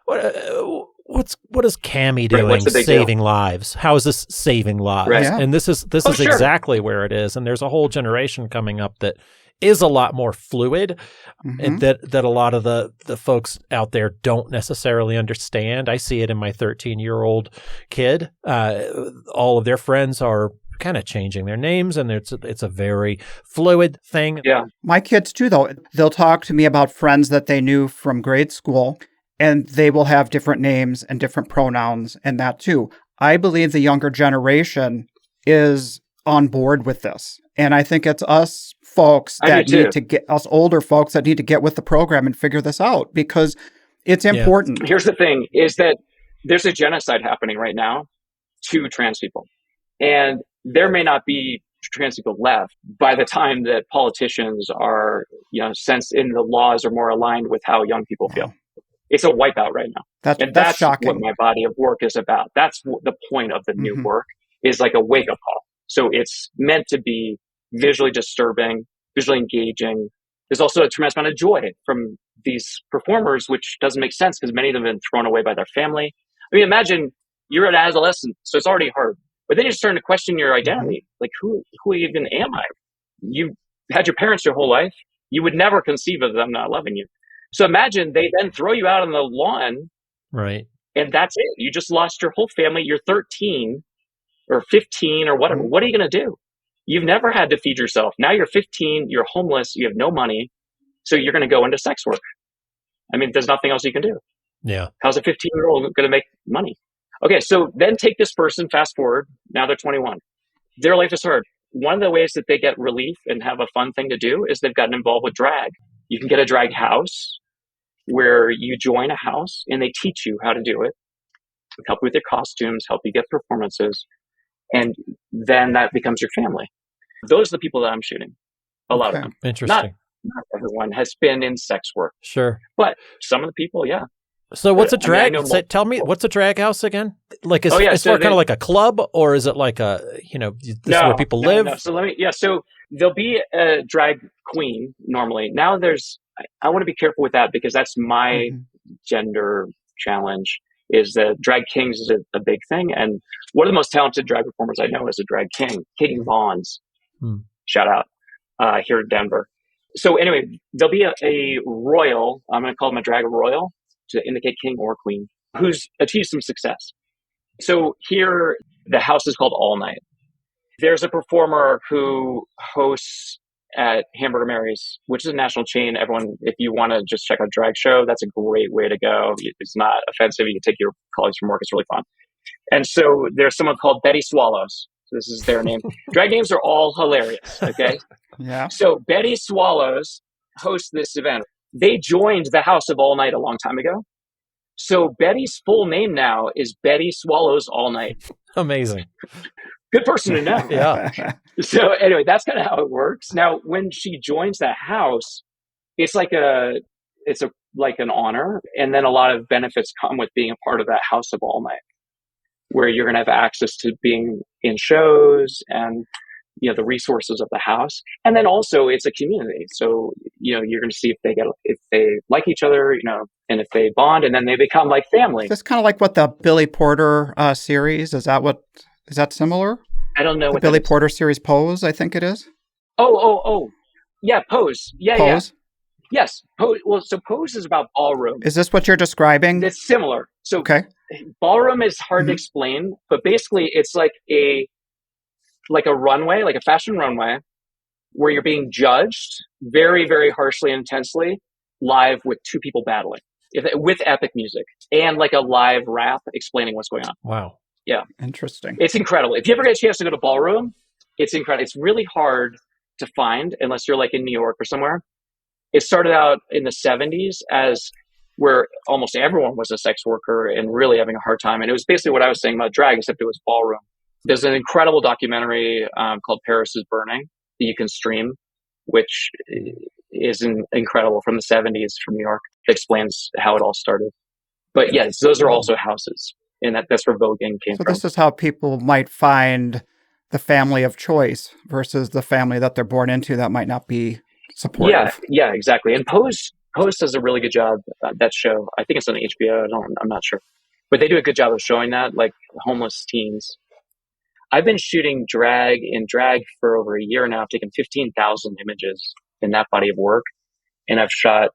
what is Cammy doing saving lives? How is this saving lives? Right. Yeah. And this is exactly where it is. And there's a whole generation coming up that is a lot more fluid, and that a lot of the folks out there don't necessarily understand. I see it in my 13-year-old kid. All of their friends are kind of changing their names, and it's a very fluid thing. Yeah. My kids too, though. They'll talk to me about friends that they knew from grade school, and they will have different names and different pronouns and that too. I believe the younger generation is on board with this. And I think it's us folks that need to get, us older folks that need to get with the program and figure this out, because it's important. Here's the thing, is that there's a genocide happening right now to trans people. And there may not be trans people left by the time that politicians are, since in the laws are more aligned with how young people feel. It's a wipeout right now. That's shocking. What my body of work is about. That's the point of the new work, is like a wake-up call. So it's meant to be visually disturbing, visually engaging. There's also a tremendous amount of joy from these performers, which doesn't make sense because many of them have been thrown away by their family. I mean, imagine you're an adolescent, so it's already hard. But then you're starting to question your identity. Like, who even am I? You had your parents your whole life. You would never conceive of them not loving you. So imagine they then throw you out on the lawn. Right. And that's it. You just lost your whole family. You're 13 or 15 or whatever. What are you going to do? You've never had to feed yourself. Now you're 15. You're homeless. You have no money. So you're going to go into sex work. I mean, there's nothing else you can do. Yeah. How's a 15-year-old going to make money? Okay, so then take this person, fast forward, now they're 21. Their life is hard. One of the ways that they get relief and have a fun thing to do is they've gotten involved with drag. You can get a drag house where you join a house and they teach you how to do it, help you with your costumes, help you get performances, and then that becomes your family. Those are the people that I'm shooting. A lot of them. Interesting. Not everyone has been in sex work. Sure. But some of the people, yeah. So what's a drag? Tell me, what's a drag house again? Like, is it kind of like a club, or is it like a, this is where people live? No. So there'll be a drag queen normally. Now I want to be careful with that because that's my gender challenge, is that drag kings is a big thing. And one of the most talented drag performers I know is a drag king, King Bonds. Shout out here in Denver. So anyway, there'll be a royal, I'm going to call him a drag royal, to indicate king or queen, who's achieved some success. So here, the house is called All Night. There's a performer who hosts at Hamburger Mary's, which is a national chain. Everyone, if you want to just check out a drag show, that's a great way to go. It's not offensive. You can take your colleagues from work. It's really fun. And so there's someone called Betty Swallows. This is their name. Drag names are all hilarious, okay? Yeah. So Betty Swallows hosts this event. They joined the House of All Night a long time ago. So Betty's full name now is Betty Swallows All Night. Amazing. Good person to know. Yeah. So anyway, that's kind of how it works. Now, when she joins the house, it's like an honor. And then a lot of benefits come with being a part of that House of All Night, where you're going to have access to being in shows and the resources of the house. And then also it's a community. So, you're going to see if they like each other, and if they bond, and then they become like family. That's kind of like what the Billy Porter series, is that similar? I don't know what the Billy Porter series, Pose, I think it is. Oh. Yeah, Pose. Yeah, Pose? Yeah. Yes. Pose. Well, so Pose is about ballroom. Is this what you're describing? It's similar. So ballroom is hard to explain, but basically it's like a runway, like a fashion runway, where you're being judged very, very harshly and intensely live with two people battling with epic music and like a live rap explaining what's going on. Wow. Yeah. Interesting. It's incredible. If you ever get a chance to go to ballroom, it's incredible. It's really hard to find unless you're like in New York or somewhere. It started out in the 70s as where almost everyone was a sex worker and really having a hard time. And it was basically what I was saying about drag, except it was ballroom. There's an incredible documentary called Paris is Burning that you can stream, which is incredible, from the 70s from New York. It explains how it all started. But yes, those are also houses. And that's where voguing came from. So this is how people might find the family of choice versus the family that they're born into that might not be supportive. Yeah, exactly. And Pose does a really good job. That show, I think it's on HBO. I'm not sure. But they do a good job of showing that, like homeless teens. I've been shooting drag for over a year now. I've taken 15,000 images in that body of work. And I've shot,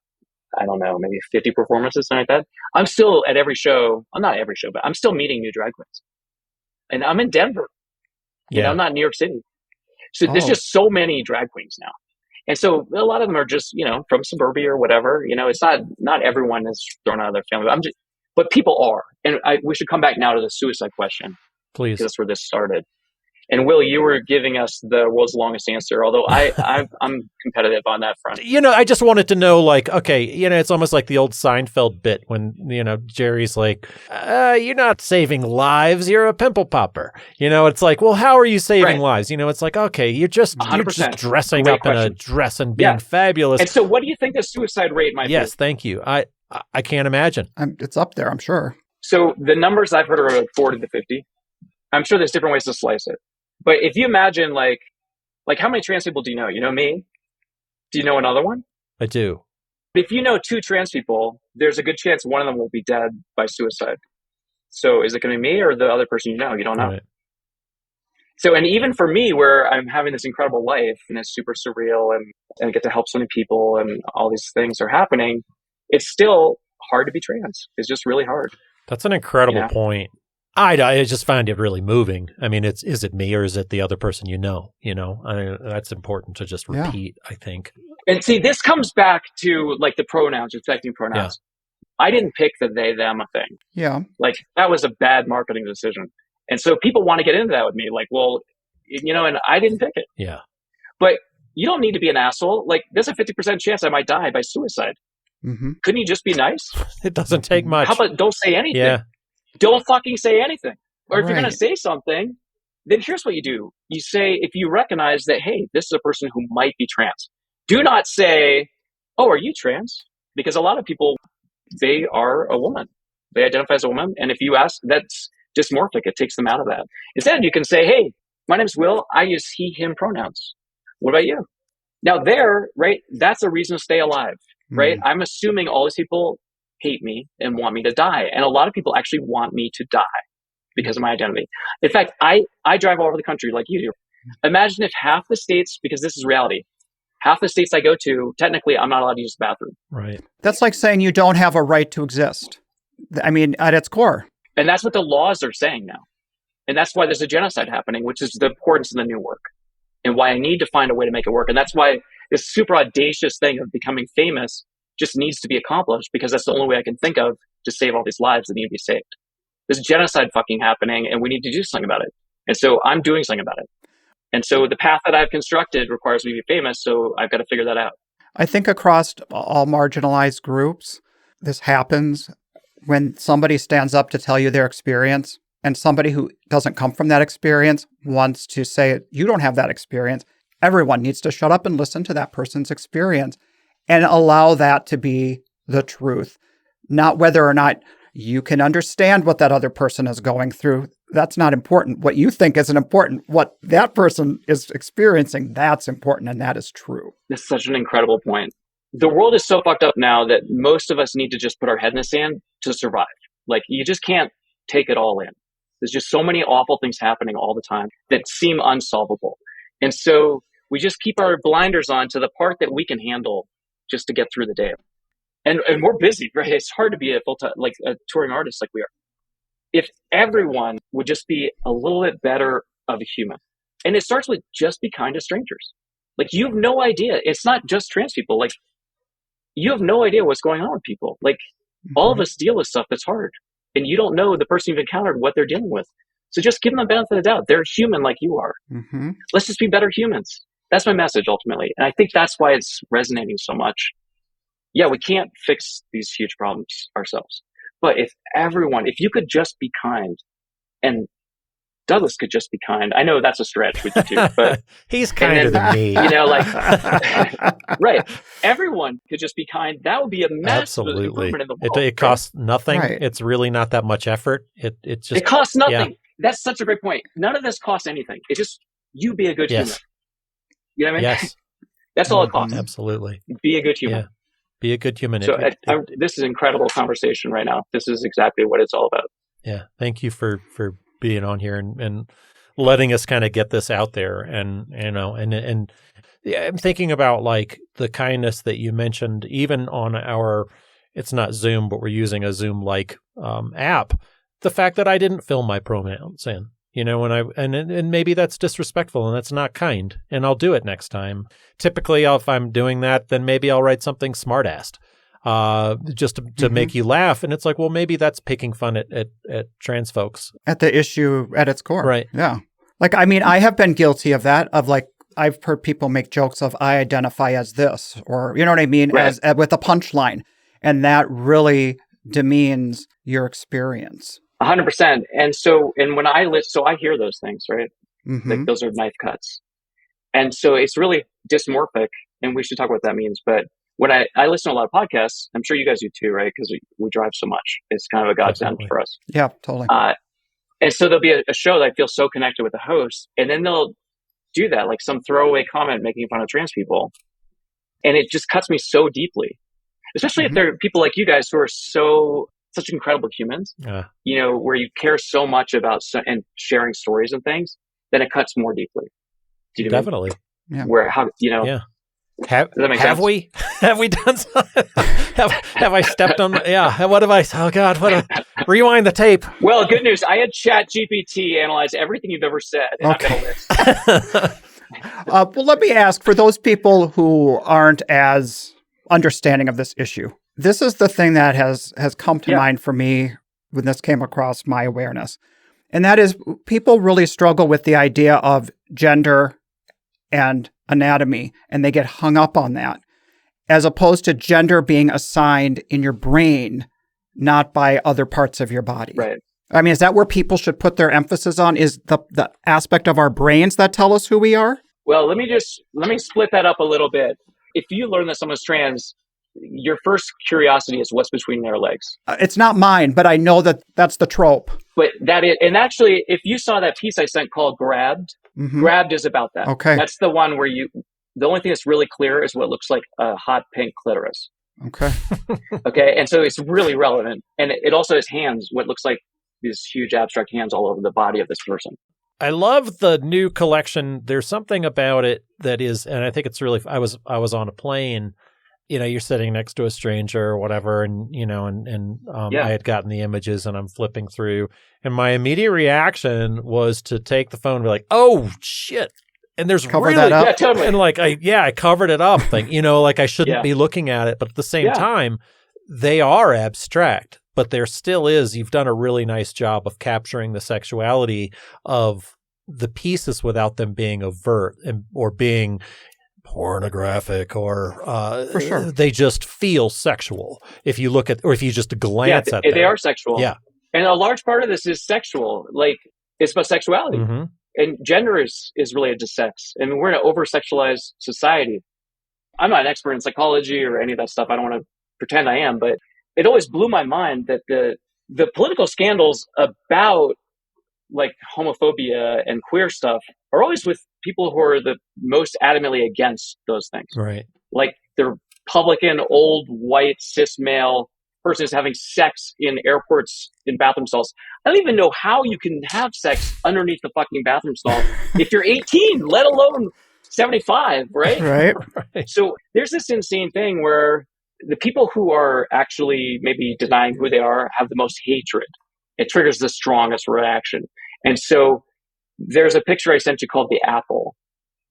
I don't know, maybe 50 performances, something like that. I'm still at every show, well, not every show, but I'm still meeting new drag queens. And I'm in Denver. You know, I'm not in New York City. So there's just so many drag queens now. And so a lot of them are just, you know, from suburbia or whatever. You know, it's not everyone is thrown out of their family. But people are. And we should come back now to the suicide question. Please. Because that's where this started. And Will, you were giving us the world's longest answer, although I'm competitive on that front. You know, I just wanted to know, like, okay, you know, it's almost like the old Seinfeld bit when, you know, Jerry's like, you're not saving lives, you're a pimple popper. You know, it's like, well, how are you saving lives? You know, it's like, okay, you're just dressing up in a dress and being fabulous. And so what do you think the suicide rate might be? Yes, thank you. I can't imagine. It's up there, I'm sure. So the numbers I've heard are like 40 to 50. I'm sure there's different ways to slice it. But if you imagine, like how many trans people do you know? You know me? Do you know another one? I do. If you know 2 trans people, there's a good chance one of them will be dead by suicide. So is it going to be me or the other person you know? You don't know. Right. So, and even for me, where I'm having this incredible life and it's super surreal and I get to help so many people and all these things are happening, it's still hard to be trans. It's just really hard. That's an incredible point. I just find it really moving. I mean, is it me or is it the other person you know? You know, that's important to just repeat, I think. And see, this comes back to like the pronouns, respecting pronouns. Yeah. I didn't pick the they, them thing. Yeah. Like that was a bad marketing decision. And so people want to get into that with me. Like, well, you know, and I didn't pick it. Yeah. But you don't need to be an asshole. Like there's a 50% chance I might die by suicide. Mm-hmm. Couldn't you just be nice? It doesn't take much. How about don't say anything? Yeah. Don't fucking say anything. Or if you're going to say something, then here's what you do. You say, if you recognize that, hey, this is a person who might be trans. Do not say, oh, are you trans? Because a lot of people, they are a woman. They identify as a woman. And if you ask, that's dysmorphic. It takes them out of that. Instead, you can say, hey, my name's Will. I use he, him pronouns. What about you? Now there, right, that's a reason to stay alive, right? I'm assuming all these people hate me and want me to die. And a lot of people actually want me to die because of my identity. In fact, I drive all over the country like you do. Imagine if half the states, because this is reality, half the states I go to, technically I'm not allowed to use the bathroom. Right. That's like saying you don't have a right to exist. I mean, at its core. And that's what the laws are saying now. And that's why there's a genocide happening, which is the importance of the new work and why I need to find a way to make it work. And that's why this super audacious thing of becoming famous just needs to be accomplished, because that's the only way I can think of to save all these lives that need to be saved. There's genocide fucking happening and we need to do something about it. And so I'm doing something about it. And so the path that I've constructed requires me to be famous. So I've got to figure that out. I think across all marginalized groups, this happens when somebody stands up to tell you their experience and somebody who doesn't come from that experience wants to say, you don't have that experience. Everyone needs to shut up and listen to that person's experience and allow that to be the truth, not whether or not you can understand what that other person is going through. That's not important. What you think isn't important. What that person is experiencing, that's important, and that is true. That's such an incredible point. The world is so fucked up now that most of us need to just put our head in the sand to survive. Like, you just can't take it all in. There's just so many awful things happening all the time that seem unsolvable. And so we just keep our blinders on to the part that we can handle just to get through the day. And we're busy, right? It's hard to be a full-time, like a touring artist like we are. If everyone would just be a little bit better of a human. And it starts with just be kind to strangers. Like, you have no idea. It's not just trans people. Like, you have no idea what's going on with people. Like, all of us deal with stuff that's hard. And you don't know the person you've encountered, what they're dealing with. So just give them the benefit of the doubt. They're human like you are. Let's just be better humans. That's my message, ultimately. And I think that's why it's resonating so much. Yeah, we can't fix these huge problems ourselves. But if you could just be kind, and Douglas could just be kind. I know that's a stretch with you too, but he's kinder than me. You know, like, right. Everyone could just be kind. That would be a massive improvement in the world. It costs nothing. Right. It's really not that much effort. It costs nothing. Yeah. That's such a great point. None of this costs anything. It's just you be a good human. You know what I mean? Yes. That's all it costs. Absolutely. Be a good human. Yeah. Be a good human. So this is an incredible conversation right now. This is exactly what it's all about. Yeah. Thank you for being on here. And letting us kind of get this out there. And, and yeah, I'm thinking about like the kindness that you mentioned, even on it's not Zoom, but we're using a Zoom-like app. The fact that I didn't fill my pronouns in, and maybe that's disrespectful and that's not kind, and I'll do it next time. Typically, if I'm doing that, then maybe I'll write something smart-assed, just to make you laugh. And it's like, well, maybe that's picking fun at trans folks. At the issue at its core. Right. Yeah. Like, I mean, I have been guilty of that, of like, I've heard people make jokes of, I identify as this, or, you know what I mean, right. as with a punchline. And that really demeans your experience. 100%. And so, when I I hear those things, right? Mm-hmm. Like those are knife cuts. And so it's really dysmorphic, and we should talk about what that means. But when I listen to a lot of podcasts, I'm sure you guys do too, right? Because we drive so much. It's kind of a godsend for us. Yeah, totally. And so there'll be a show that I feel so connected with the host, and then they'll do that, like some throwaway comment making fun of trans people. And it just cuts me so deeply, especially if there are people like you guys who are such incredible humans, where you care so much about and sharing stories and things, then it cuts more deeply. Do you Definitely. Yeah. Where, yeah. Have we done something? have I stepped on? Yeah. What have I? Oh God! Rewind the tape. Well, good news. I had ChatGPT analyze everything you've ever said. And okay. I've got a list. Well, let me ask, for those people who aren't as understanding of this issue, this is the thing that has come to mind for me when this came across my awareness. And that is, people really struggle with the idea of gender and anatomy, and they get hung up on that, as opposed to gender being assigned in your brain, not by other parts of your body. Right. I mean, is that where people should put their emphasis on, is the aspect of our brains that tell us who we are? Well, let me split that up a little bit. If you learn that someone's trans, your first curiosity is what's between their legs. It's not mine, but I know that that's the trope. But and actually, if you saw that piece I sent called Grabbed, Grabbed is about that. Okay. That's the one where the only thing that's really clear is what looks like a hot pink clitoris. Okay. Okay. And so it's really relevant. And it also has hands, what looks like these huge abstract hands all over the body of this person. I love the new collection. There's something about it that is, and I think it's really, I was on a plane, you're sitting next to a stranger or whatever, and, I had gotten the images and I'm flipping through, and my immediate reaction was to take the phone and be like, oh shit. And there's Cover that up. Yeah, totally. And like, I covered it up, like, like I shouldn't be looking at it, but at the same time, they are abstract, but there still is, you've done a really nice job of capturing the sexuality of the pieces without them being overt or being pornographic, or for sure, they just feel sexual if you look at, or if you just glance at them. They are sexual. Yeah. And a large part of this is sexual. Like, it's about sexuality. Mm-hmm. And gender is related to sex. I mean, we're in an over-sexualized society. I'm not an expert in psychology or any of that stuff. I don't want to pretend I am, but it always blew my mind that the political scandals about like homophobia and queer stuff are always with people who are the most adamantly against those things. Right. Like the Republican, old, white, cis male person is having sex in airports in bathroom stalls. I don't even know how you can have sex underneath the fucking bathroom stall if you're 18, let alone 75, right? Right. So there's this insane thing where the people who are actually maybe denying who they are have the most hatred. It triggers the strongest reaction. And so there's a picture I sent you called the apple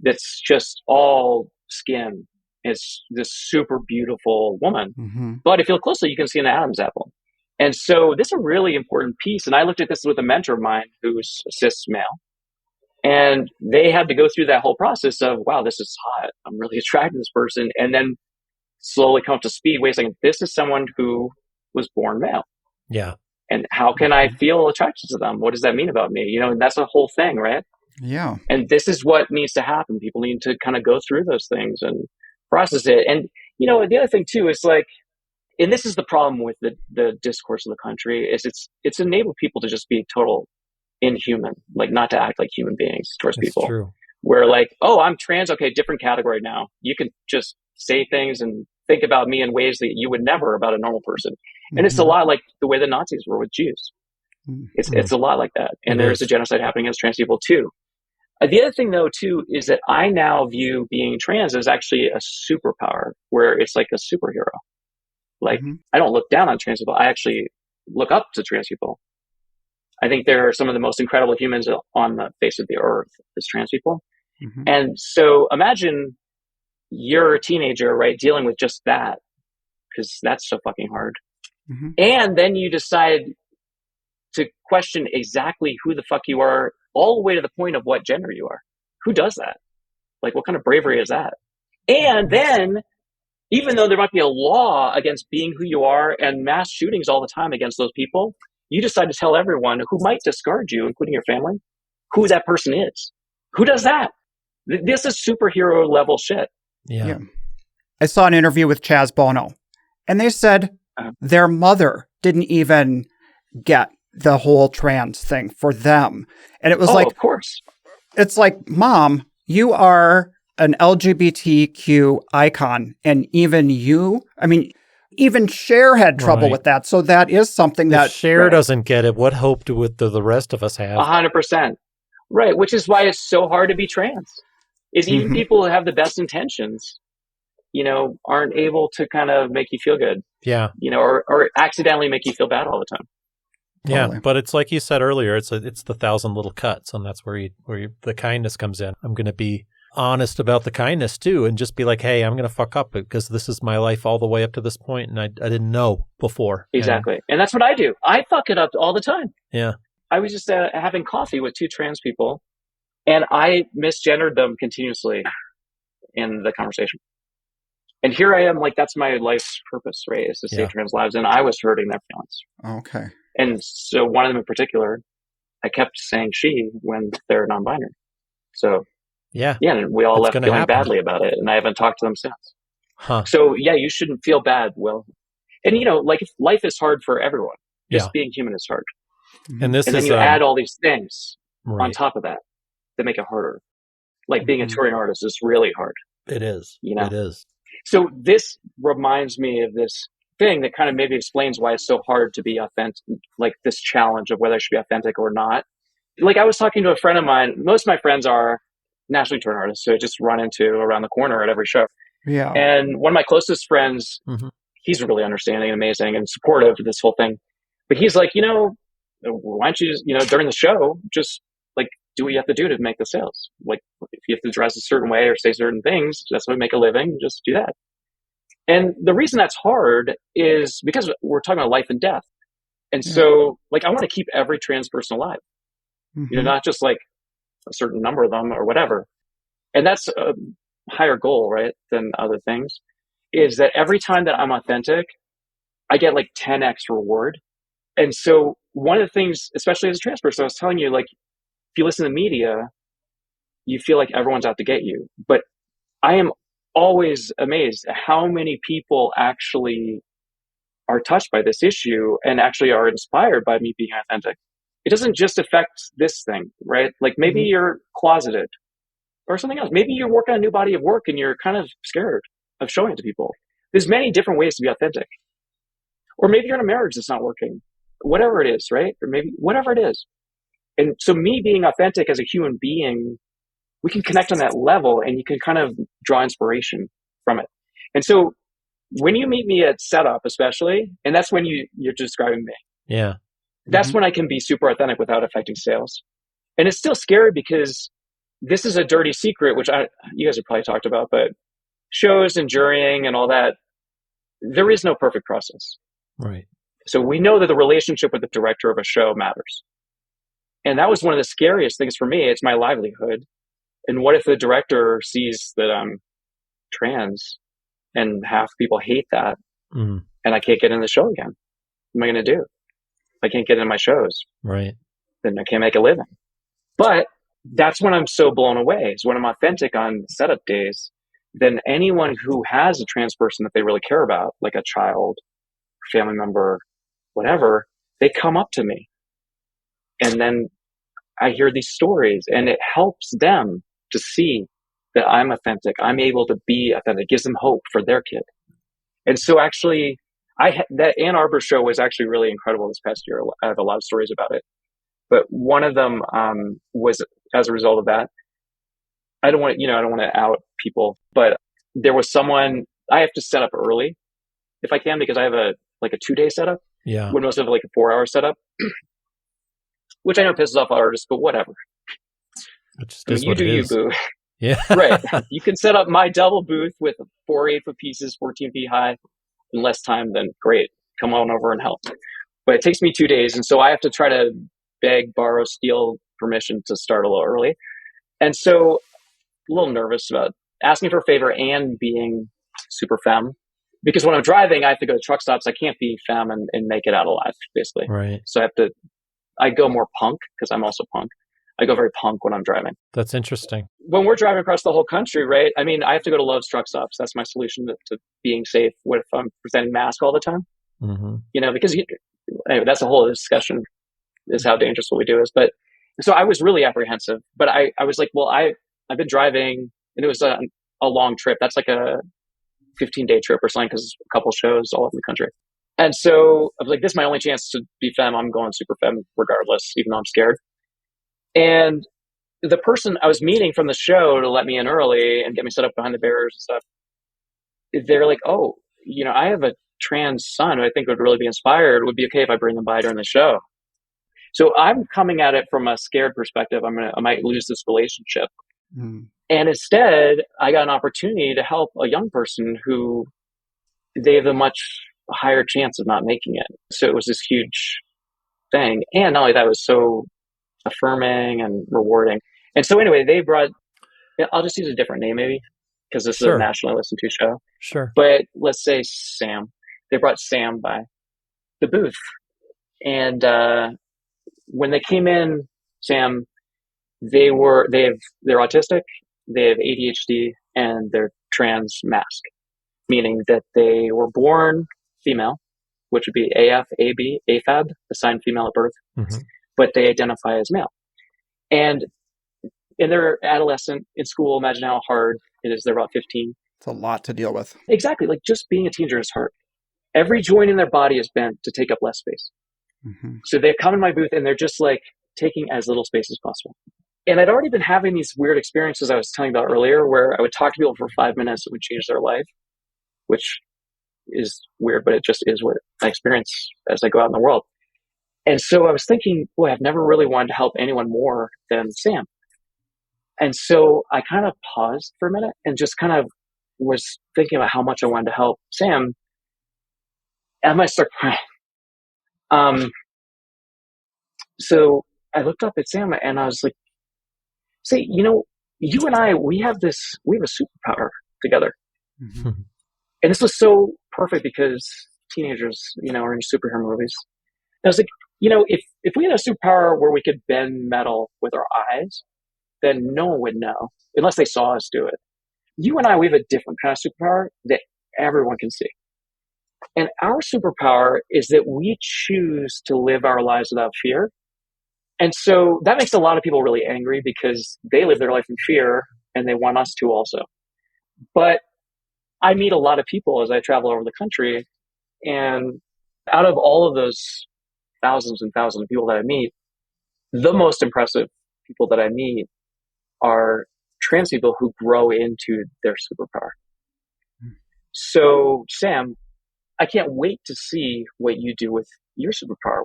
that's just all skin. It's this super beautiful woman. Mm-hmm. But if you look closely, you can see an Adam's apple. And so this is a really important piece. And I looked at this with a mentor of mine who's a cis male. And they had to go through that whole process of, wow, this is hot. I'm really attracted to this person. And then slowly come up to speed. Wait a second, this is someone who was born male. Yeah. And how can I feel attracted to them? What does that mean about me? And that's a whole thing, right? Yeah. And this is what needs to happen. People need to kind of go through those things and process it. And, the other thing too is like, and this is the problem with the discourse of the country, is it's enabled people to just be total inhuman, like not to act like human beings towards people. True. Where like, oh, I'm trans. Okay, different category now. You can just say things and think about me in ways that you would never about a normal person. And it's a lot like the way the Nazis were with Jews. It's a lot like that. And there's a genocide happening against trans people too. The other thing though too is that I now view being trans as actually a superpower, where it's like a superhero. Like I don't look down on trans people. I actually look up to trans people. I think they're some of the most incredible humans on the face of the earth as trans people. And so imagine you're a teenager, right, dealing with just that, because that's so fucking hard. And then you decide to question exactly who the fuck you are, all the way to the point of what gender you are. Who does that? Like, what kind of bravery is that? And then, even though there might be a law against being who you are and mass shootings all the time against those people, you decide to tell everyone who might discard you, including your family, who that person is. Who does that? This is superhero level shit. Yeah. I saw an interview with Chaz Bono, and they said their mother didn't even get the whole trans thing for them. And it was like, of course. It's like, Mom, you are an LGBTQ icon. And even Cher had trouble with that. So that is something that if Cher doesn't get it, what hope do the rest of us have? 100%. Right. Which is why it's so hard to be trans. Is even people who have the best intentions, aren't able to kind of make you feel good. Yeah. Or accidentally make you feel bad all the time. Yeah, totally. But it's like you said earlier, it's the 1,000 little cuts, and that's where the kindness comes in. I'm going to be honest about the kindness too, and just be like, hey, I'm going to fuck up because this is my life all the way up to this point, and I didn't know before. Exactly, and that's what I do. I fuck it up all the time. Yeah, I was just having coffee with two trans people, and I misgendered them continuously in the conversation. And here I am, like, that's my life's purpose, right? Is to save trans lives, and I was hurting their feelings. Okay. And so one of them in particular, I kept saying she when they're non-binary. So and we all left feeling badly about it, and I haven't talked to them since. So you shouldn't feel bad, Will. And life is hard for everyone. Just being human is hard. And then you add all these things on top of that make it harder. Like being a touring artist is really hard. It is. It is. So this reminds me of this thing that kind of maybe explains why it's so hard to be authentic, like this challenge of whether I should be authentic or not. Like I was talking to a friend of mine. Most of my friends are nationally touring artists, so I just run into around the corner at every show. Yeah. And one of my closest friends, he's really understanding and amazing and supportive of this whole thing. But he's like, why don't you just, during the show, just like do what you have to do to make the sales. Like if you have to dress a certain way or say certain things, that's how we make a living. Just do that. And the reason that's hard is because we're talking about life and death. And so like, I want to keep every trans person alive, not just like a certain number of them or whatever. And that's a higher goal, right, than other things, is that every time that I'm authentic, I get like 10x reward. And so one of the things, especially as a trans person, I was telling you, like, if you listen to the media, you feel like everyone's out to get you. But I am always amazed at how many people actually are touched by this issue and actually are inspired by me being authentic. It doesn't just affect this thing, right? Like maybe you're closeted or something else. Maybe you're working on a new body of work and you're kind of scared of showing it to people. There's many different ways to be authentic. Or maybe you're in a marriage that's not working. Whatever it is, right? Or maybe whatever it is. And so me being authentic as a human being, we can connect on that level and you can kind of draw inspiration from it. And so when you meet me at setup, especially, and that's when you're describing me. Yeah. That's when I can be super authentic without affecting sales. And it's still scary because this is a dirty secret, which you guys have probably talked about, but shows and jurying and all that, there is no perfect process. Right. So we know that the relationship with the director of a show matters. And that was one of the scariest things for me. It's my livelihood. And what if the director sees that I'm trans and half people hate that and I can't get in the show again? What am I going to do? I can't get in my shows. Right. Then I can't make a living. But that's when I'm so blown away, is when I'm authentic on setup days. Then anyone who has a trans person that they really care about, like a child, family member, whatever, they come up to me. And then I hear these stories and it helps them to see that I'm authentic. I'm able to be authentic. It gives them hope for their kid. And so actually, that Ann Arbor show was actually really incredible this past year. I have a lot of stories about it, but one of them was as a result of that. I don't want to out people, but there was someone I have to set up early if I can, because I have a 2-day setup. Yeah. When most of a 4-hour setup, which I know pisses off artists, but whatever. You do you, boo. Yeah. Right. You can set up my double booth with 4 8-foot pieces, 14 feet high, in less time than great. Come on over and help. But it takes me 2 days, and so I have to try to beg, borrow, steal permission to start a little early. And so a little nervous about asking for a favor and being super femme. Because when I'm driving, I have to go to truck stops. I can't be femme and make it out alive, basically. Right. So I go more punk because I'm also punk. I go very punk when I'm driving. That's interesting. When we're driving across the whole country, right? I mean, I have to go to Love's truck stops. That's my solution to being safe. What if I'm presenting mask all the time? Mm-hmm. Because anyway, that's a whole discussion, is how dangerous what we do is. But so I was really apprehensive, but I was like, well, I've been driving, and it was a long trip. That's like a 15-day trip or something, because a couple shows all over the country. And so I was like, this is my only chance to be femme. I'm going super femme regardless, even though I'm scared. And the person I was meeting from the show to let me in early and get me set up behind the barriers and stuff, they're like, oh, I have a trans son who I think would really be inspired. Would be okay if I bring them by during the show. So I'm coming at it from a scared perspective. I might lose this relationship. Mm. And instead, I got an opportunity to help a young person who they have a much higher chance of not making it. So it was this huge thing. And not only that, it was so affirming and rewarding. And so anyway, they brought, I'll just use a different name maybe, because this is a nationally listened to show. Sure. But let's say Sam. They brought Sam by the booth. And when they came in, Sam, they're autistic, they have ADHD, and they're trans mask, meaning that they were born female, which would be AF, AB, AFAB, assigned female at birth, but they identify as male. And in their adolescent, in school, imagine how hard it is. They're about 15. It's a lot to deal with. Exactly. Like just being a teenager is hard. Every joint in their body is bent to take up less space. Mm-hmm. So they come in my booth and they're just like taking as little space as possible. And I'd already been having these weird experiences I was telling about earlier, where I would talk to people for 5 minutes that would change their life, which is weird, but it just is what I experience as I go out in the world. And so I was thinking, boy, I've never really wanted to help anyone more than Sam. And so I kind of paused for a minute and just kind of was thinking about how much I wanted to help Sam. And I might start crying. So I looked up at Sam and I was like, say, you and I, we have a superpower together. Mm-hmm. And this was so perfect because teenagers, are in superhero movies. And I was like, if we had a superpower where we could bend metal with our eyes, then no one would know unless they saw us do it. You and I, we have a different kind of superpower that everyone can see. And our superpower is that we choose to live our lives without fear. And so that makes a lot of people really angry because they live their life in fear and they want us to also. But I meet a lot of people as I travel over the country. And out of all of those thousands and thousands of people that I meet, the most impressive people that I meet are trans people who grow into their superpower. So, Sam, I can't wait to see what you do with your superpower.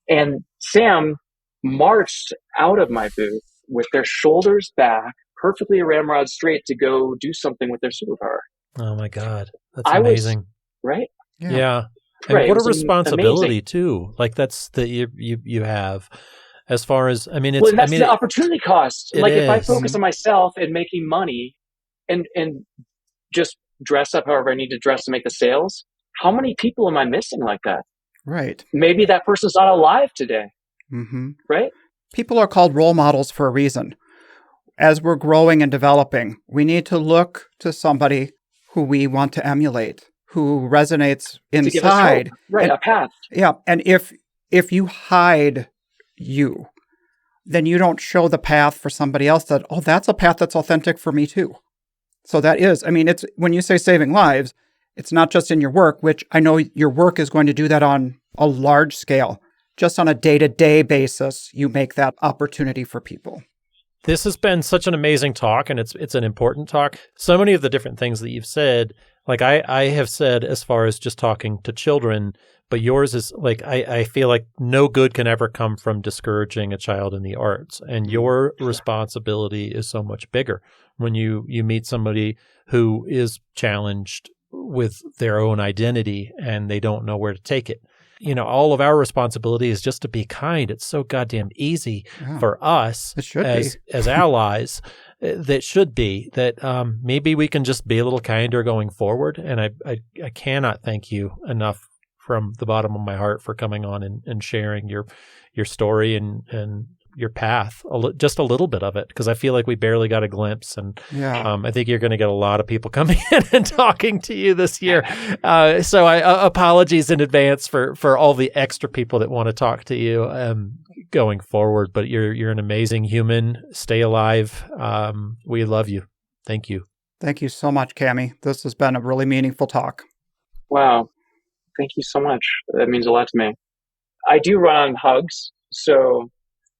And Sam marched out of my booth with their shoulders back, perfectly ramrod straight to go do something with their superpower. Oh my God. That's amazing. Right? Yeah. And right. What a responsibility too. Like that's that you have as far as, that's the opportunity cost. Like if I focus on myself and making money and just dress up however I need to dress to make the sales, how many people am I missing like that? Right. Maybe that person's not alive today. Mm-hmm. Right? People are called role models for a reason. As we're growing and developing, we need to look to somebody who we want to emulate, who resonates inside. To give us hope. Right, a path. Yeah, and if you hide you, then you don't show the path for somebody else that, that's a path that's authentic for me too. So that is, it's when you say saving lives, It's not just in your work, which I know your work is going to do that on a large scale. Just on a day-to-day basis, you make that opportunity for people. This has been such an amazing talk, and it's an important talk. So many of the different things that you've said, like I have said as far as just talking to children, but yours is like, I feel like no good can ever come from discouraging a child in the arts. And your responsibility is so much bigger when you meet somebody who is challenged with their own identity and they don't know where to take it. You know, all of our responsibility is just to be kind. It's so goddamn easy for us as allies. That should be that maybe we can just be a little kinder going forward. And I cannot thank you enough from the bottom of my heart for coming on and sharing your story and your path, just a little bit of it, because I feel like we barely got a glimpse. And I think you're going to get a lot of people coming in and talking to you this year. So apologies in advance for all the extra people that want to talk to you going forward. But you're an amazing human. Stay alive. We love you. Thank you. Thank you so much, Cammy. This has been a really meaningful talk. Wow. Thank you so much. That means a lot to me. I do run on hugs. So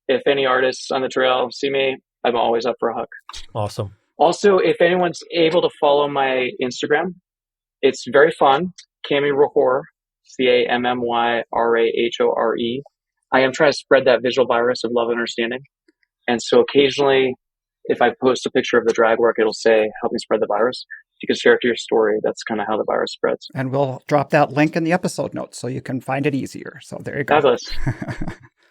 if any artists on the trail see me, I'm always up for a hug. Awesome. Also, if anyone's able to follow my Instagram, it's very fun. Cammy Rahore, CammyRahore. I am trying to spread that visual virus of love and understanding. And so occasionally, if I post a picture of the drag work, it'll say, help me spread the virus. You can share it to your story. That's kind of how the virus spreads. And we'll drop that link in the episode notes so you can find it easier. So there you go. Fabulous.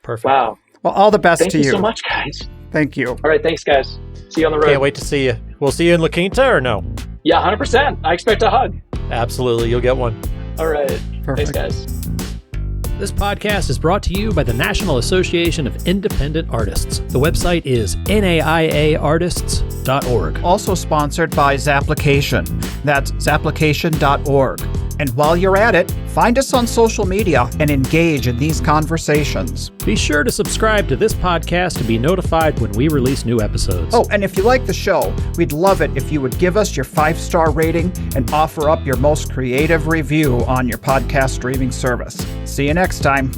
Perfect. Wow. Well, all the best Thank to you. Thank you so much, guys. Thank you. All right. Thanks, guys. See you on the road. Can't wait to see you. We'll see you in La Quinta or no? Yeah, 100%. I expect a hug. Absolutely. You'll get one. All right. Perfect. Thanks, guys. This podcast is brought to you by the National Association of Independent Artists. The website is naiaartists.org. Also sponsored by Zapplication. That's zapplication.org. And while you're at it, find us on social media and engage in these conversations. Be sure to subscribe to this podcast to be notified when we release new episodes. Oh, and if you like the show, we'd love it if you would give us your 5-star rating and offer up your most creative review on your podcast streaming service. See you next time.